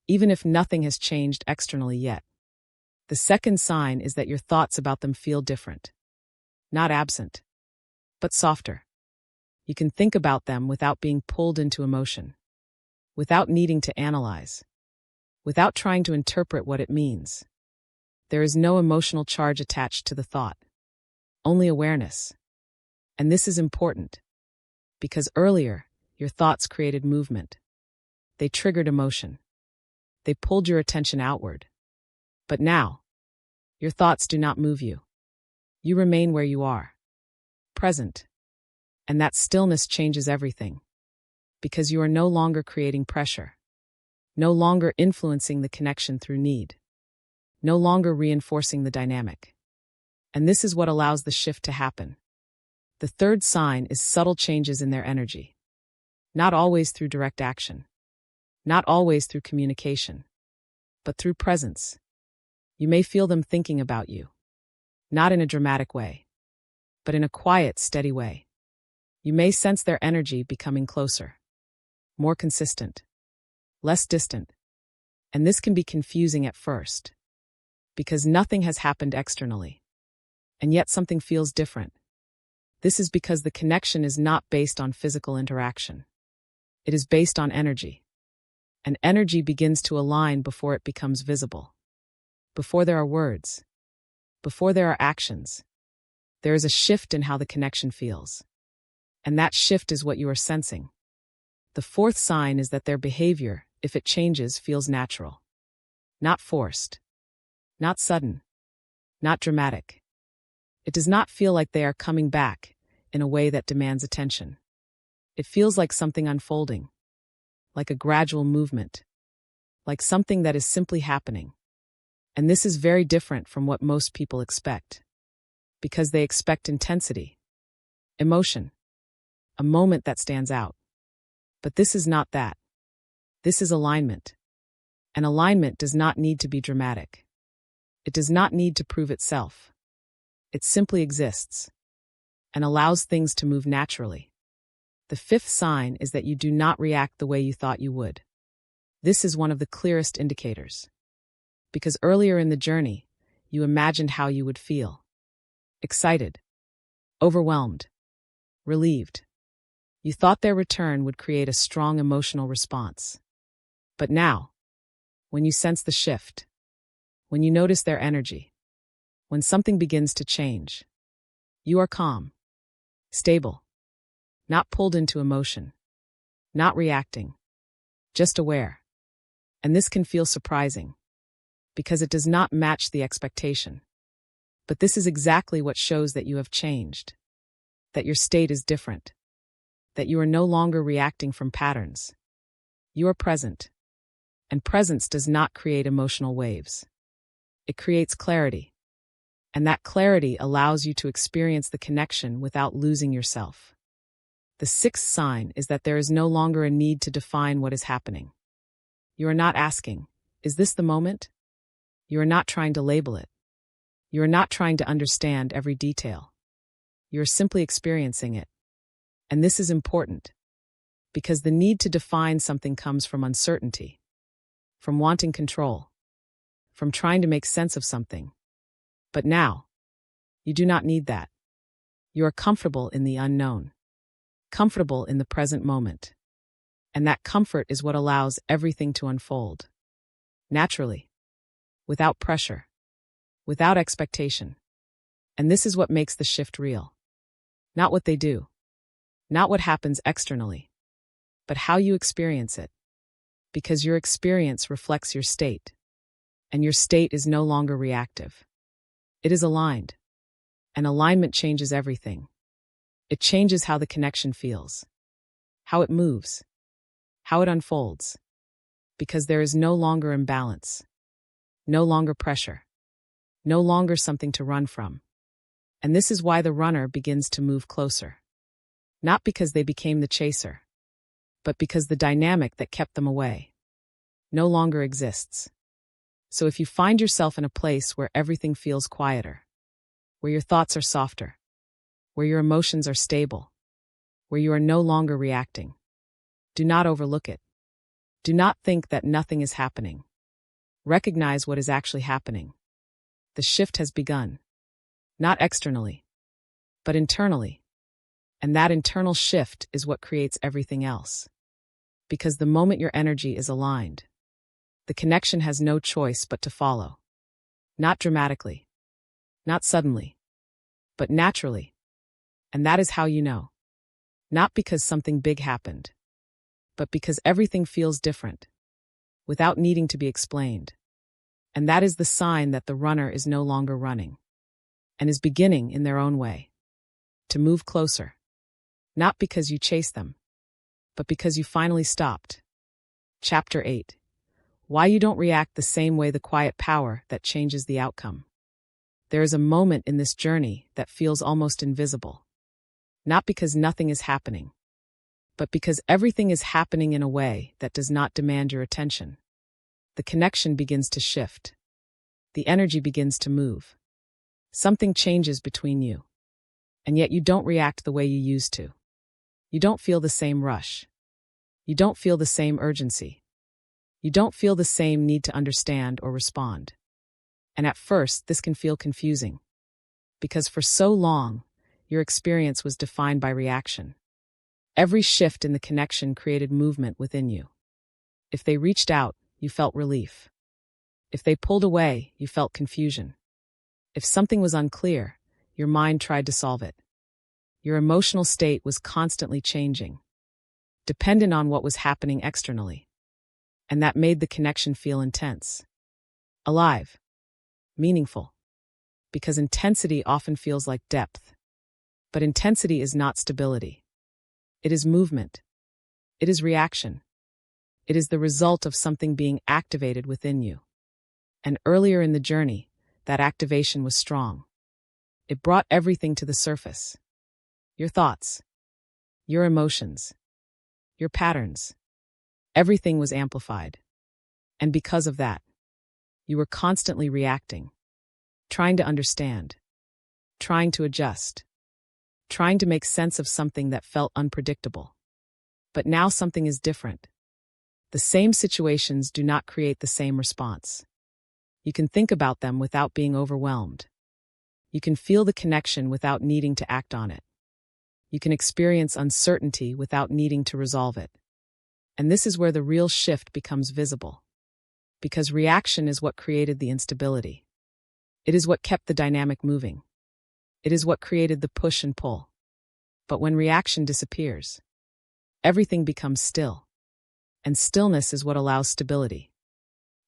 Even if nothing has changed externally yet. The second sign is that your thoughts about them feel different. Not absent, but softer. You can think about them without being pulled into emotion. Without needing to analyze, without trying to interpret what it means. There is no emotional charge attached to the thought, only awareness. And this is important, because earlier, your thoughts created movement. They triggered emotion. They pulled your attention outward. But now, your thoughts do not move you. You remain where you are, present. And that stillness changes everything. Because you are no longer creating pressure, no longer influencing the connection through need, no longer reinforcing the dynamic. And this is what allows the shift to happen. The third sign is subtle changes in their energy. Not always through direct action, not always through communication, but through presence. You may feel them thinking about you, not in a dramatic way, but in a quiet, steady way. You may sense their energy becoming closer, more consistent, less distant. And this can be confusing at first, because nothing has happened externally, and yet something feels different. This is because the connection is not based on physical interaction. It is based on energy. And energy begins to align before it becomes visible. Before there are words, before there are actions, there is a shift in how the connection feels. And that shift is what you are sensing. The fourth sign is that their behavior, if it changes, feels natural. Not forced. Not sudden. Not dramatic. It does not feel like they are coming back in a way that demands attention. It feels like something unfolding. Like a gradual movement. Like something that is simply happening. And this is very different from what most people expect. Because they expect intensity. Emotion. A moment that stands out. But this is not that. This is alignment. And alignment does not need to be dramatic. It does not need to prove itself. It simply exists and allows things to move naturally. The fifth sign is that you do not react the way you thought you would. This is one of the clearest indicators. Because earlier in the journey, you imagined how you would feel. Excited, overwhelmed, relieved. You thought their return would create a strong emotional response. But now, when you sense the shift, when you notice their energy, when something begins to change, you are calm, stable, not pulled into emotion, not reacting, just aware. And this can feel surprising, because it does not match the expectation. But this is exactly what shows that you have changed, that your state is different, that you are no longer reacting from patterns. You are present, and presence does not create emotional waves. It creates clarity, and that clarity allows you to experience the connection without losing yourself. The sixth sign is that there is no longer a need to define what is happening. You are not asking, "Is this the moment?" You are not trying to label it. You are not trying to understand every detail. You are simply experiencing it. And this is important, because the need to define something comes from uncertainty, from wanting control, from trying to make sense of something. But now, you do not need that. You are comfortable in the unknown, comfortable in the present moment. And that comfort is what allows everything to unfold. Naturally, without pressure, without expectation. And this is what makes the shift real. Not what they do, not what happens externally, but how you experience it. Because your experience reflects your state, and your state is no longer reactive. It is aligned, and alignment changes everything. It changes how the connection feels, how it moves, how it unfolds, because there is no longer imbalance, no longer pressure, no longer something to run from. And this is why the runner begins to move closer. Not because they became the chaser, but because the dynamic that kept them away no longer exists. So if you find yourself in a place where everything feels quieter, where your thoughts are softer, where your emotions are stable, where you are no longer reacting, do not overlook it. Do not think that nothing is happening. Recognize what is actually happening. The shift has begun. Not externally, but internally. And that internal shift is what creates everything else. Because the moment your energy is aligned, the connection has no choice but to follow. Not dramatically, not suddenly, but naturally. And that is how you know. Not because something big happened, but because everything feels different, without needing to be explained. And that is the sign that the runner is no longer running, and is beginning in their own way to move closer. Not because you chase them, but because you finally stopped. Chapter 8. Why you don't react the same way, the quiet power that changes the outcome. There is a moment in this journey that feels almost invisible. Not because nothing is happening, but because everything is happening in a way that does not demand your attention. The connection begins to shift. The energy begins to move. Something changes between you. And yet you don't react the way you used to. You don't feel the same rush. You don't feel the same urgency. You don't feel the same need to understand or respond. And at first, this can feel confusing. Because for so long, your experience was defined by reaction. Every shift in the connection created movement within you. If they reached out, you felt relief. If they pulled away, you felt confusion. If something was unclear, your mind tried to solve it. Your emotional state was constantly changing, dependent on what was happening externally. And that made the connection feel intense, alive, meaningful. Because intensity often feels like depth. But intensity is not stability. It is movement. It is reaction. It is the result of something being activated within you. And earlier in the journey, that activation was strong. It brought everything to the surface. Your thoughts, your emotions, your patterns. Everything was amplified. And because of that, you were constantly reacting, trying to understand, trying to adjust, trying to make sense of something that felt unpredictable. But now something is different. The same situations do not create the same response. You can think about them without being overwhelmed. You can feel the connection without needing to act on it. You can experience uncertainty without needing to resolve it. And this is where the real shift becomes visible. Because reaction is what created the instability. It is what kept the dynamic moving. It is what created the push and pull. But when reaction disappears, everything becomes still. And stillness is what allows stability.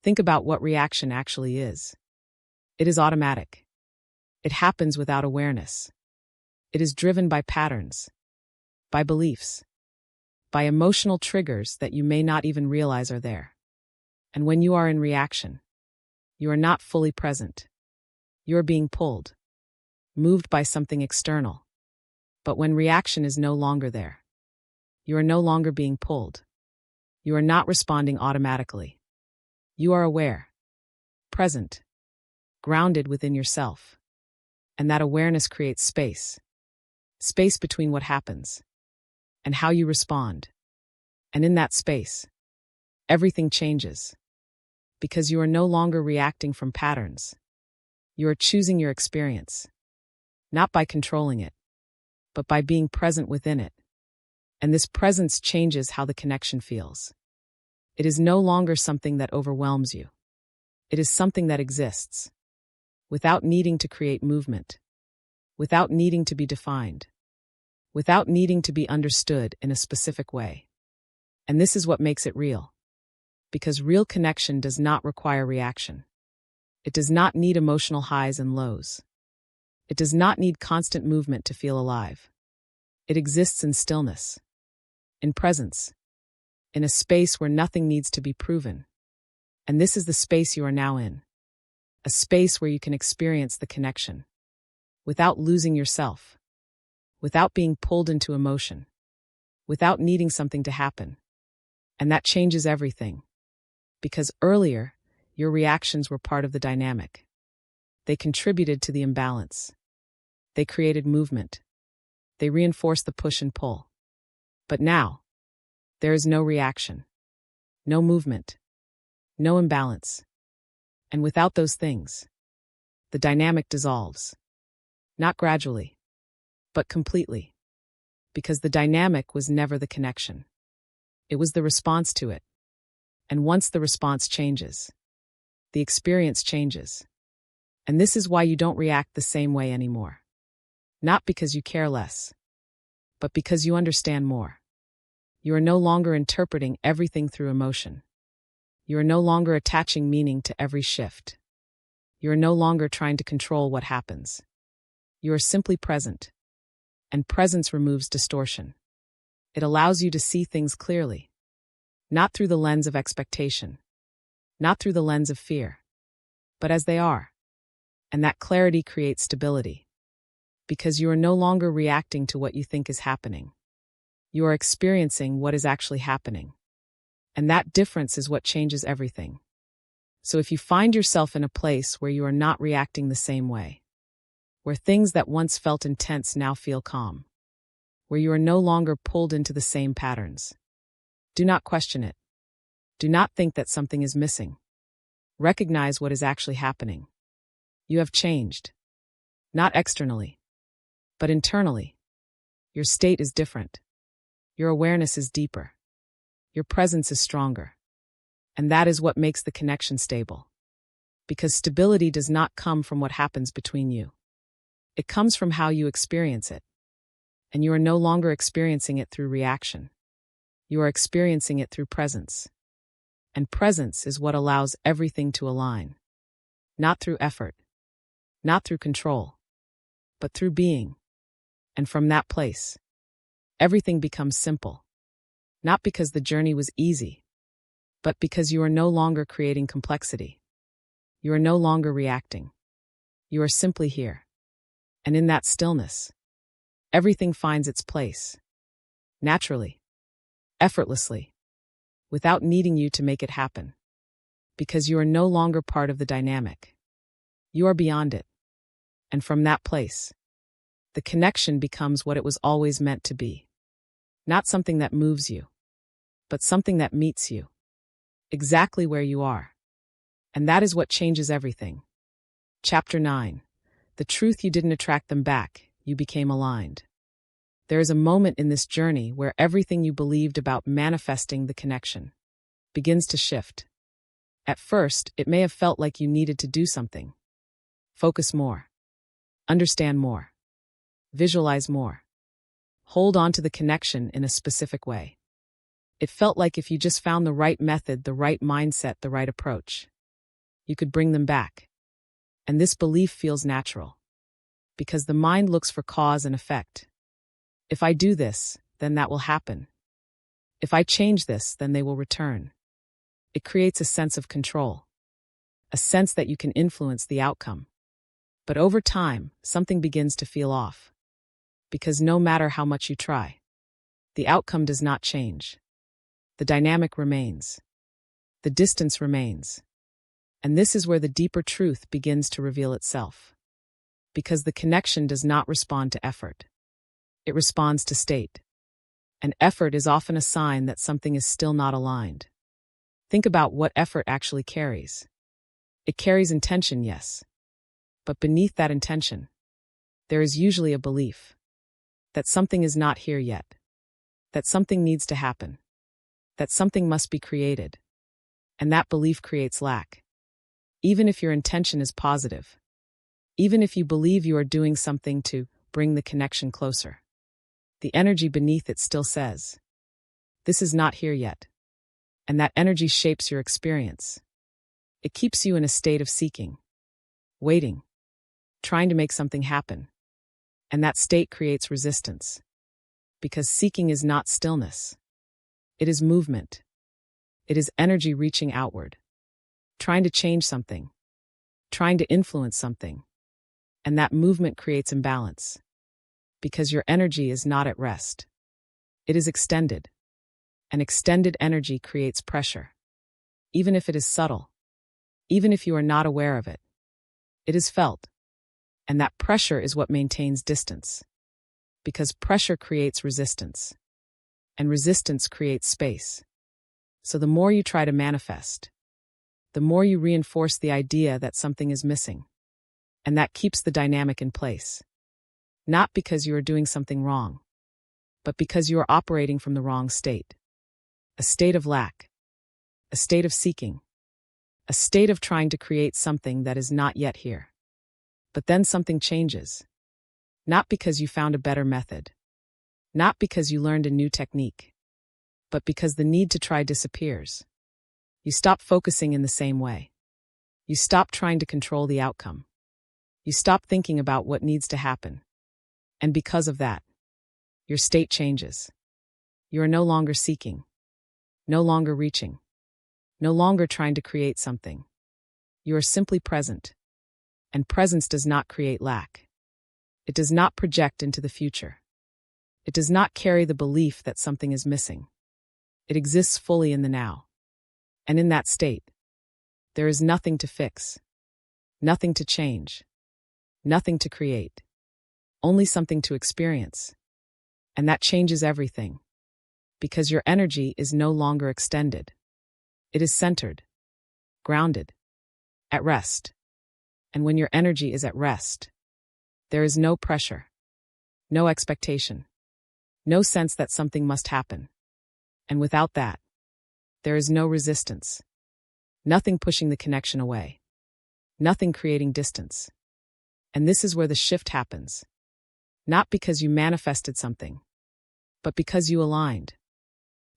Think about what reaction actually is. It is automatic. It happens without awareness. It is driven by patterns, by beliefs, by emotional triggers that you may not even realize are there. And when you are in reaction, you are not fully present. You are being pulled, moved by something external. But when reaction is no longer there, you are no longer being pulled. You are not responding automatically. You are aware, present, grounded within yourself. And that awareness creates space. Space between what happens and how you respond. And in that space, everything changes. Because you are no longer reacting from patterns. You are choosing your experience. Not by controlling it, but by being present within it. And this presence changes how the connection feels. It is no longer something that overwhelms you. It is something that exists, without needing to create movement, without needing to be defined, without needing to be understood in a specific way. And this is what makes it real. Because real connection does not require reaction. It does not need emotional highs and lows. It does not need constant movement to feel alive. It exists in stillness, in presence, in a space where nothing needs to be proven. And this is the space you are now in. A space where you can experience the connection, without losing yourself, without being pulled into emotion, without needing something to happen. And that changes everything. Because earlier, your reactions were part of the dynamic. They contributed to the imbalance. They created movement. They reinforced the push and pull. But now, there is no reaction, no movement, no imbalance. And without those things, the dynamic dissolves. Not gradually, but completely. Because the dynamic was never the connection. It was the response to it. And once the response changes, the experience changes. And this is why you don't react the same way anymore. Not because you care less, but because you understand more. You are no longer interpreting everything through emotion. You are no longer attaching meaning to every shift. You are no longer trying to control what happens. You are simply present. And presence removes distortion. It allows you to see things clearly. Not through the lens of expectation. Not through the lens of fear. But as they are. And that clarity creates stability. Because you are no longer reacting to what you think is happening. You are experiencing what is actually happening. And that difference is what changes everything. So if you find yourself in a place where you are not reacting the same way, where things that once felt intense now feel calm, where you are no longer pulled into the same patterns, do not question it. Do not think that something is missing. Recognize what is actually happening. You have changed. Not externally, but internally. Your state is different. Your awareness is deeper. Your presence is stronger. And that is what makes the connection stable. Because stability does not come from what happens between you. It comes from how you experience it. And you are no longer experiencing it through reaction. You are experiencing it through presence. And presence is what allows everything to align. Not through effort. Not through control. But through being. And from that place, everything becomes simple. Not because the journey was easy, but because you are no longer creating complexity. You are no longer reacting. You are simply here. And in that stillness, everything finds its place. Naturally. Effortlessly. Without needing you to make it happen. Because you are no longer part of the dynamic. You are beyond it. And from that place, the connection becomes what it was always meant to be. Not something that moves you, but something that meets you. Exactly where you are. And that is what changes everything. Chapter 9. The truth you didn't attract them back, you became aligned. There is a moment in this journey where everything you believed about manifesting the connection begins to shift. At first, it may have felt like you needed to do something. Focus more. Understand more. Visualize more. Hold on to the connection in a specific way. It felt like if you just found the right method, the right mindset, the right approach, you could bring them back. And this belief feels natural, because the mind looks for cause and effect. If I do this, then that will happen. If I change this, then they will return. It creates a sense of control, a sense that you can influence the outcome. But over time, something begins to feel off. Because no matter how much you try, the outcome does not change. The dynamic remains. The distance remains. And this is where the deeper truth begins to reveal itself. Because the connection does not respond to effort. It responds to state. And effort is often a sign that something is still not aligned. Think about what effort actually carries. It carries intention, yes. But beneath that intention, there is usually a belief that something is not here yet, that something needs to happen, that something must be created. And that belief creates lack. Even if your intention is positive, even if you believe you are doing something to bring the connection closer, the energy beneath it still says, this is not here yet. And that energy shapes your experience. It keeps you in a state of seeking, waiting, trying to make something happen. And that state creates resistance. Because seeking is not stillness. It is movement. It is energy reaching outward, trying to change something, trying to influence something. And that movement creates imbalance. Because your energy is not at rest. It is extended. And extended energy creates pressure. Even if it is subtle. Even if you are not aware of it. It is felt. And that pressure is what maintains distance. Because pressure creates resistance. And resistance creates space. So the more you try to manifest, the more you reinforce the idea that something is missing. And that keeps the dynamic in place. Not because you are doing something wrong, but because you are operating from the wrong state. A state of lack. A state of seeking. A state of trying to create something that is not yet here. But then something changes. Not because you found a better method. Not because you learned a new technique. But because the need to try disappears. You stop focusing in the same way. You stop trying to control the outcome. You stop thinking about what needs to happen. And because of that, your state changes. You are no longer seeking. No longer reaching. No longer trying to create something. You are simply present. And presence does not create lack. It does not project into the future. It does not carry the belief that something is missing. It exists fully in the now. And in that state, there is nothing to fix. Nothing to change. Nothing to create. Only something to experience. And that changes everything. Because your energy is no longer extended. It is centered. Grounded. At rest. And when your energy is at rest, there is no pressure. No expectation. No sense that something must happen. And without that, there is no resistance. Nothing pushing the connection away. Nothing creating distance. And this is where the shift happens. Not because you manifested something, but because you aligned.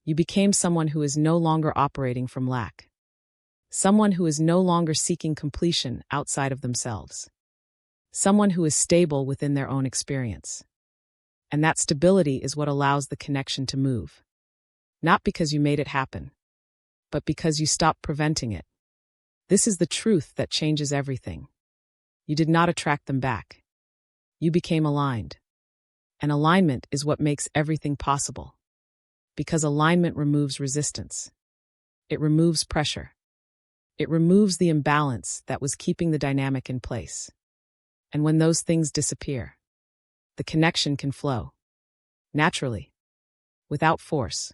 You became someone who is no longer operating from lack. Someone who is no longer seeking completion outside of themselves. Someone who is stable within their own experience. And that stability is what allows the connection to move. Not because you made it happen, but because you stopped preventing it. This is the truth that changes everything. You did not attract them back. You became aligned. And alignment is what makes everything possible. Because alignment removes resistance. It removes pressure. It removes the imbalance that was keeping the dynamic in place. And when those things disappear, the connection can flow. Naturally. Without force.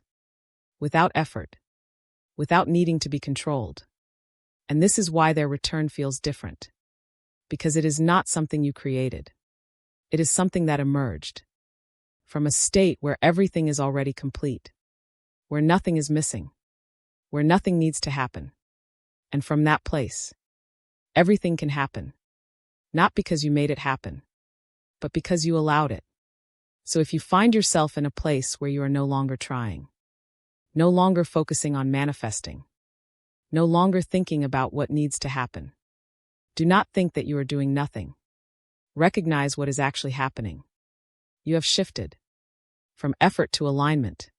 Without effort. Without needing to be controlled. And this is why their return feels different. Because it is not something you created. It is something that emerged from a state where everything is already complete, where nothing is missing, where nothing needs to happen. And from that place, everything can happen. Not because you made it happen, but because you allowed it. So if you find yourself in a place where you are no longer trying, no longer focusing on manifesting, no longer thinking about what needs to happen, do not think that you are doing nothing. Recognize what is actually happening. You have shifted from effort to alignment,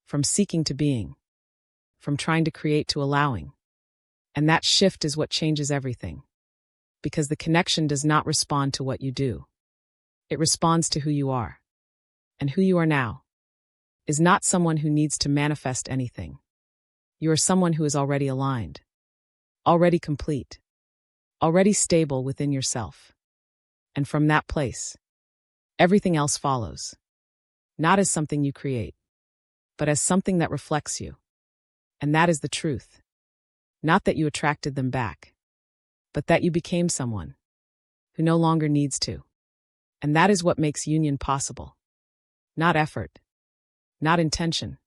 from seeking to being, from trying to create to allowing. And that shift is what changes everything. Because the connection does not respond to what you do. It responds to who you are. And who you are now is not someone who needs to manifest anything. You are someone who is already aligned, already complete, already stable within yourself. And from that place, everything else follows. Not as something you create, but as something that reflects you. And that is the truth. Not that you attracted them back, but that you became someone who no longer needs to. And that is what makes union possible. Not effort, not intention,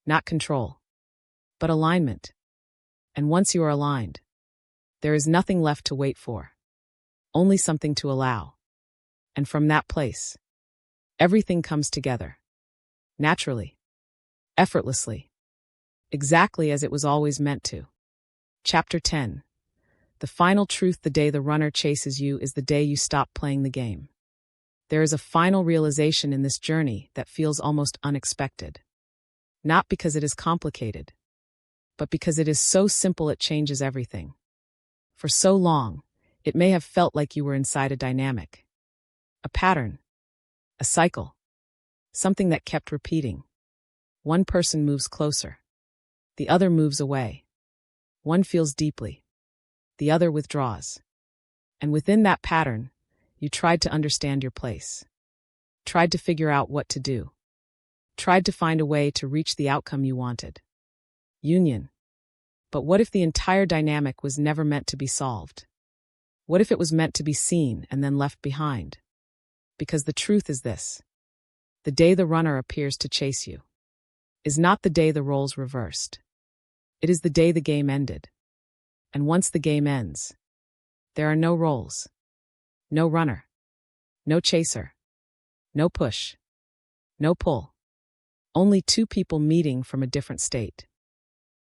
not control, but alignment. And once you are aligned, there is nothing left to wait for, only something to allow. And from that place, everything comes together, naturally, effortlessly, exactly as it was always meant to. Chapter 10. The final truth: the day the runner chases you is the day you stop playing the game. There is a final realization in this journey that feels almost unexpected. Not because it is complicated, but because it is so simple it changes everything. For so long, it may have felt like you were inside a dynamic, a pattern, a cycle, something that kept repeating. One person moves closer, the other moves away. One feels deeply, the other withdraws. And within that pattern, you tried to understand your place, tried to figure out what to do, tried to find a way to reach the outcome you wanted. Union. But what if the entire dynamic was never meant to be solved? What if it was meant to be seen and then left behind? Because the truth is this: the day the runner appears to chase you is not the day the roles reversed. It is the day the game ended. And once the game ends, there are no roles. No runner, no chaser, no push, no pull. Only two people meeting from a different state.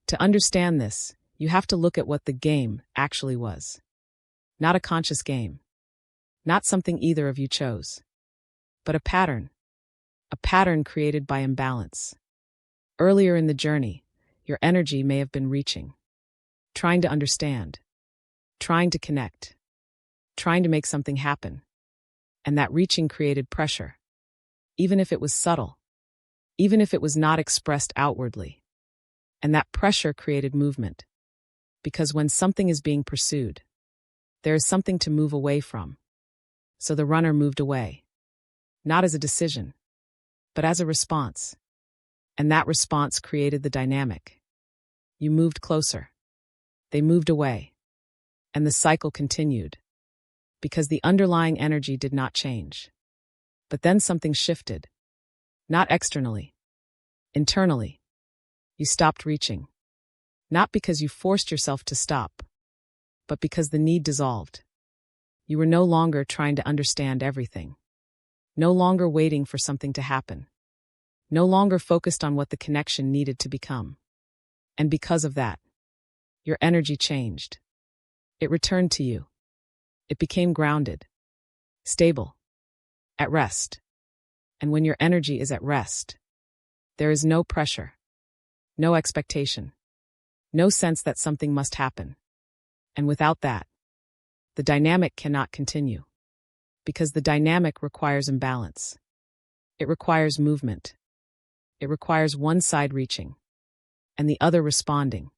To understand this, you have to look at what the game actually was. Not a conscious game. Not something either of you chose. But a pattern. A pattern created by imbalance. Earlier in the journey, your energy may have been reaching, trying to understand, trying to connect, trying to make something happen. And that reaching created pressure, even if it was subtle, even if it was not expressed outwardly. And that pressure created movement. Because when something is being pursued, there is something to move away from. So the runner moved away, not as a decision, but as a response. And that response created the dynamic. You moved closer. They moved away. And the cycle continued. Because the underlying energy did not change. But then something shifted. Not externally. Internally. You stopped reaching. Not because you forced yourself to stop, but because the need dissolved. You were no longer trying to understand everything. No longer waiting for something to happen. No longer focused on what the connection needed to become. And because of that, your energy changed. It returned to you. It became grounded, stable, at rest. And when your energy is at rest, there is no pressure, no expectation, no sense that something must happen. And without that, the dynamic cannot continue. Because the dynamic requires imbalance. It requires movement. It requires one side reaching, and the other responding.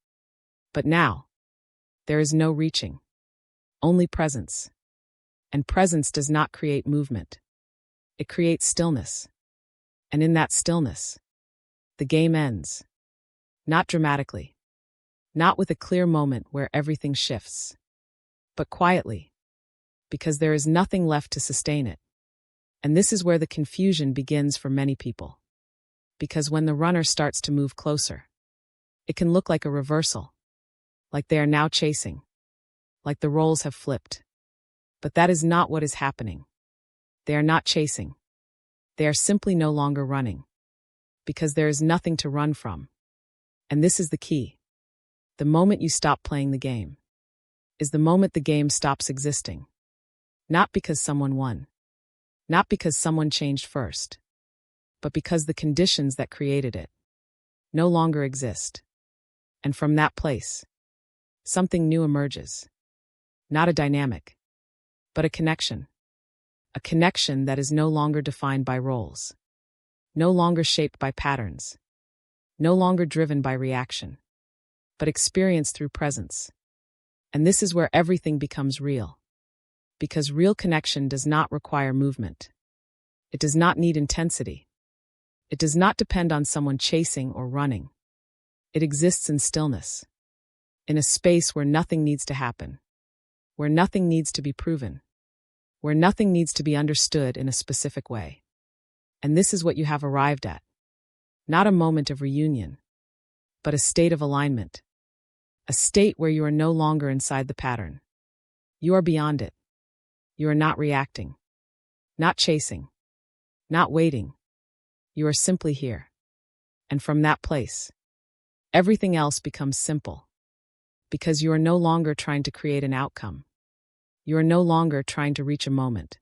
But now, there is no reaching. Only presence. And presence does not create movement. It creates stillness. And in that stillness, the game ends. Not dramatically. Not with a clear moment where everything shifts, but quietly, because there is nothing left to sustain it. And this is where the confusion begins for many people. Because when the runner starts to move closer, it can look like a reversal, like they are now chasing, like the roles have flipped. But that is not what is happening. They are not chasing. They are simply no longer running, because there is nothing to run from. And this is the key. The moment you stop playing the game is the moment the game stops existing. Not because someone won, not because someone changed first, but because the conditions that created it no longer exist. And from that place, something new emerges. Not a dynamic, but a connection. A connection that is no longer defined by roles, no longer shaped by patterns, no longer driven by reaction, but experienced through presence. And this is where everything becomes real. Because real connection does not require movement. It does not need intensity. It does not depend on someone chasing or running. It exists in stillness, in a space where nothing needs to happen, where nothing needs to be proven, where nothing needs to be understood in a specific way. And this is what you have arrived at. Not a moment of reunion, but a state of alignment. A state where you are no longer inside the pattern. You are beyond it. You are not reacting, not chasing, not waiting. You are simply here. And from that place, everything else becomes simple. Because you are no longer trying to create an outcome. You are no longer trying to reach a moment.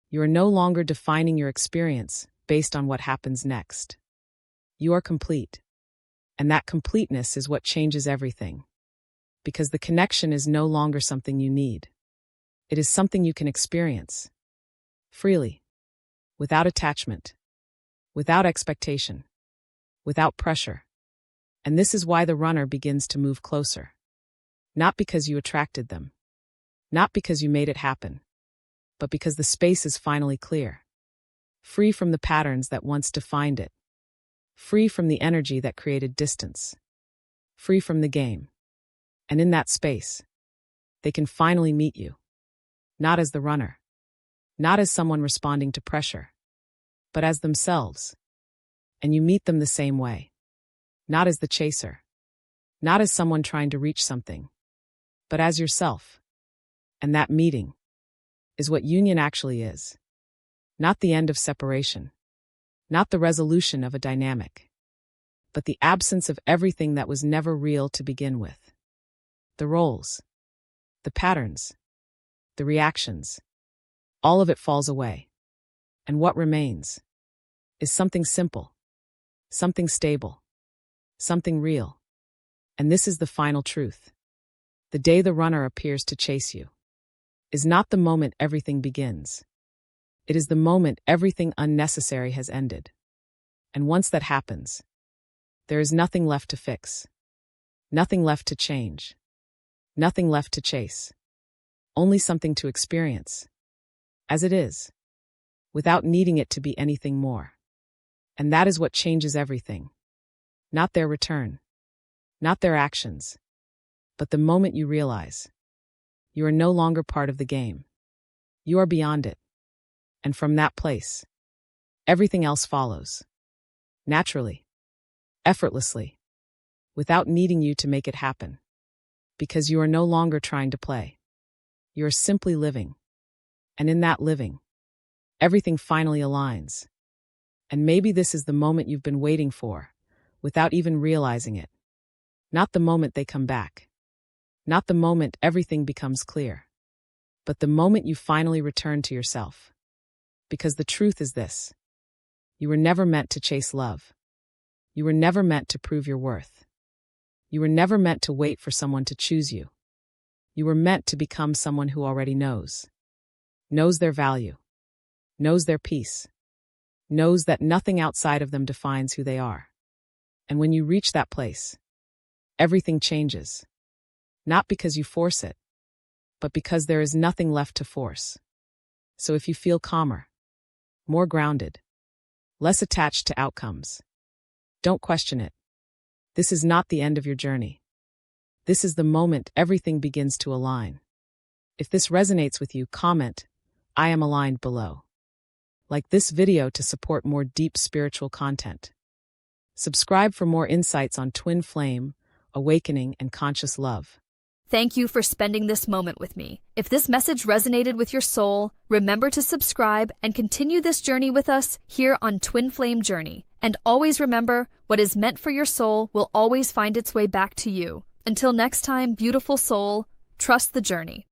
You are no longer defining your experience based on what happens next. You are complete. And that completeness is what changes everything. Because the connection is no longer something you need. It is something you can experience. Freely. Without attachment. Without expectation. Without pressure. And this is why the runner begins to move closer. Not because you attracted them. Not because you made it happen. But because the space is finally clear. Free from the patterns that once defined it. Free from the energy that created distance. Free from the game. And in that space, they can finally meet you. Not as the runner. Not as someone responding to pressure. But as themselves. And you meet them the same way. Not as the chaser. Not as someone trying to reach something. But as yourself. And that meeting is what union actually is. Not the end of separation. Not the resolution of a dynamic. But the absence of everything that was never real to begin with. The roles. The patterns. The reactions. All of it falls away. And what remains is something simple. Something stable. Something real. And this is the final truth. The day the runner appears to chase you is not the moment everything begins. It is the moment everything unnecessary has ended. And once that happens, there is nothing left to fix. Nothing left to change. Nothing left to chase. Only something to experience. As it is. Without needing it to be anything more. And that is what changes everything. Not their return. Not their actions. But the moment you realize you are no longer part of the game. You are beyond it. And from that place, everything else follows. Naturally. Effortlessly. Without needing you to make it happen. Because you are no longer trying to play. You are simply living. And in that living, everything finally aligns. And maybe this is the moment you've been waiting for, without even realizing it. Not the moment they come back. Not the moment everything becomes clear. But the moment you finally return to yourself. Because the truth is this. You were never meant to chase love. You were never meant to prove your worth. You were never meant to wait for someone to choose you. You were meant to become someone who already knows. Knows their value. Knows their peace. Knows that nothing outside of them defines who they are. And when you reach that place, everything changes. Not because you force it, but because there is nothing left to force. So if you feel calmer, more grounded, less attached to outcomes, don't question it. This is not the end of your journey. This is the moment everything begins to align. If this resonates with you, comment, "I am aligned" below. Like this video to support more deep spiritual content. Subscribe for more insights on twin flame, awakening, and conscious love. Thank you for spending this moment with me. If this message resonated with your soul, remember to subscribe and continue this journey with us here on Twin Flame Journey. And always remember, what is meant for your soul will always find its way back to you. Until next time, beautiful soul, trust the journey.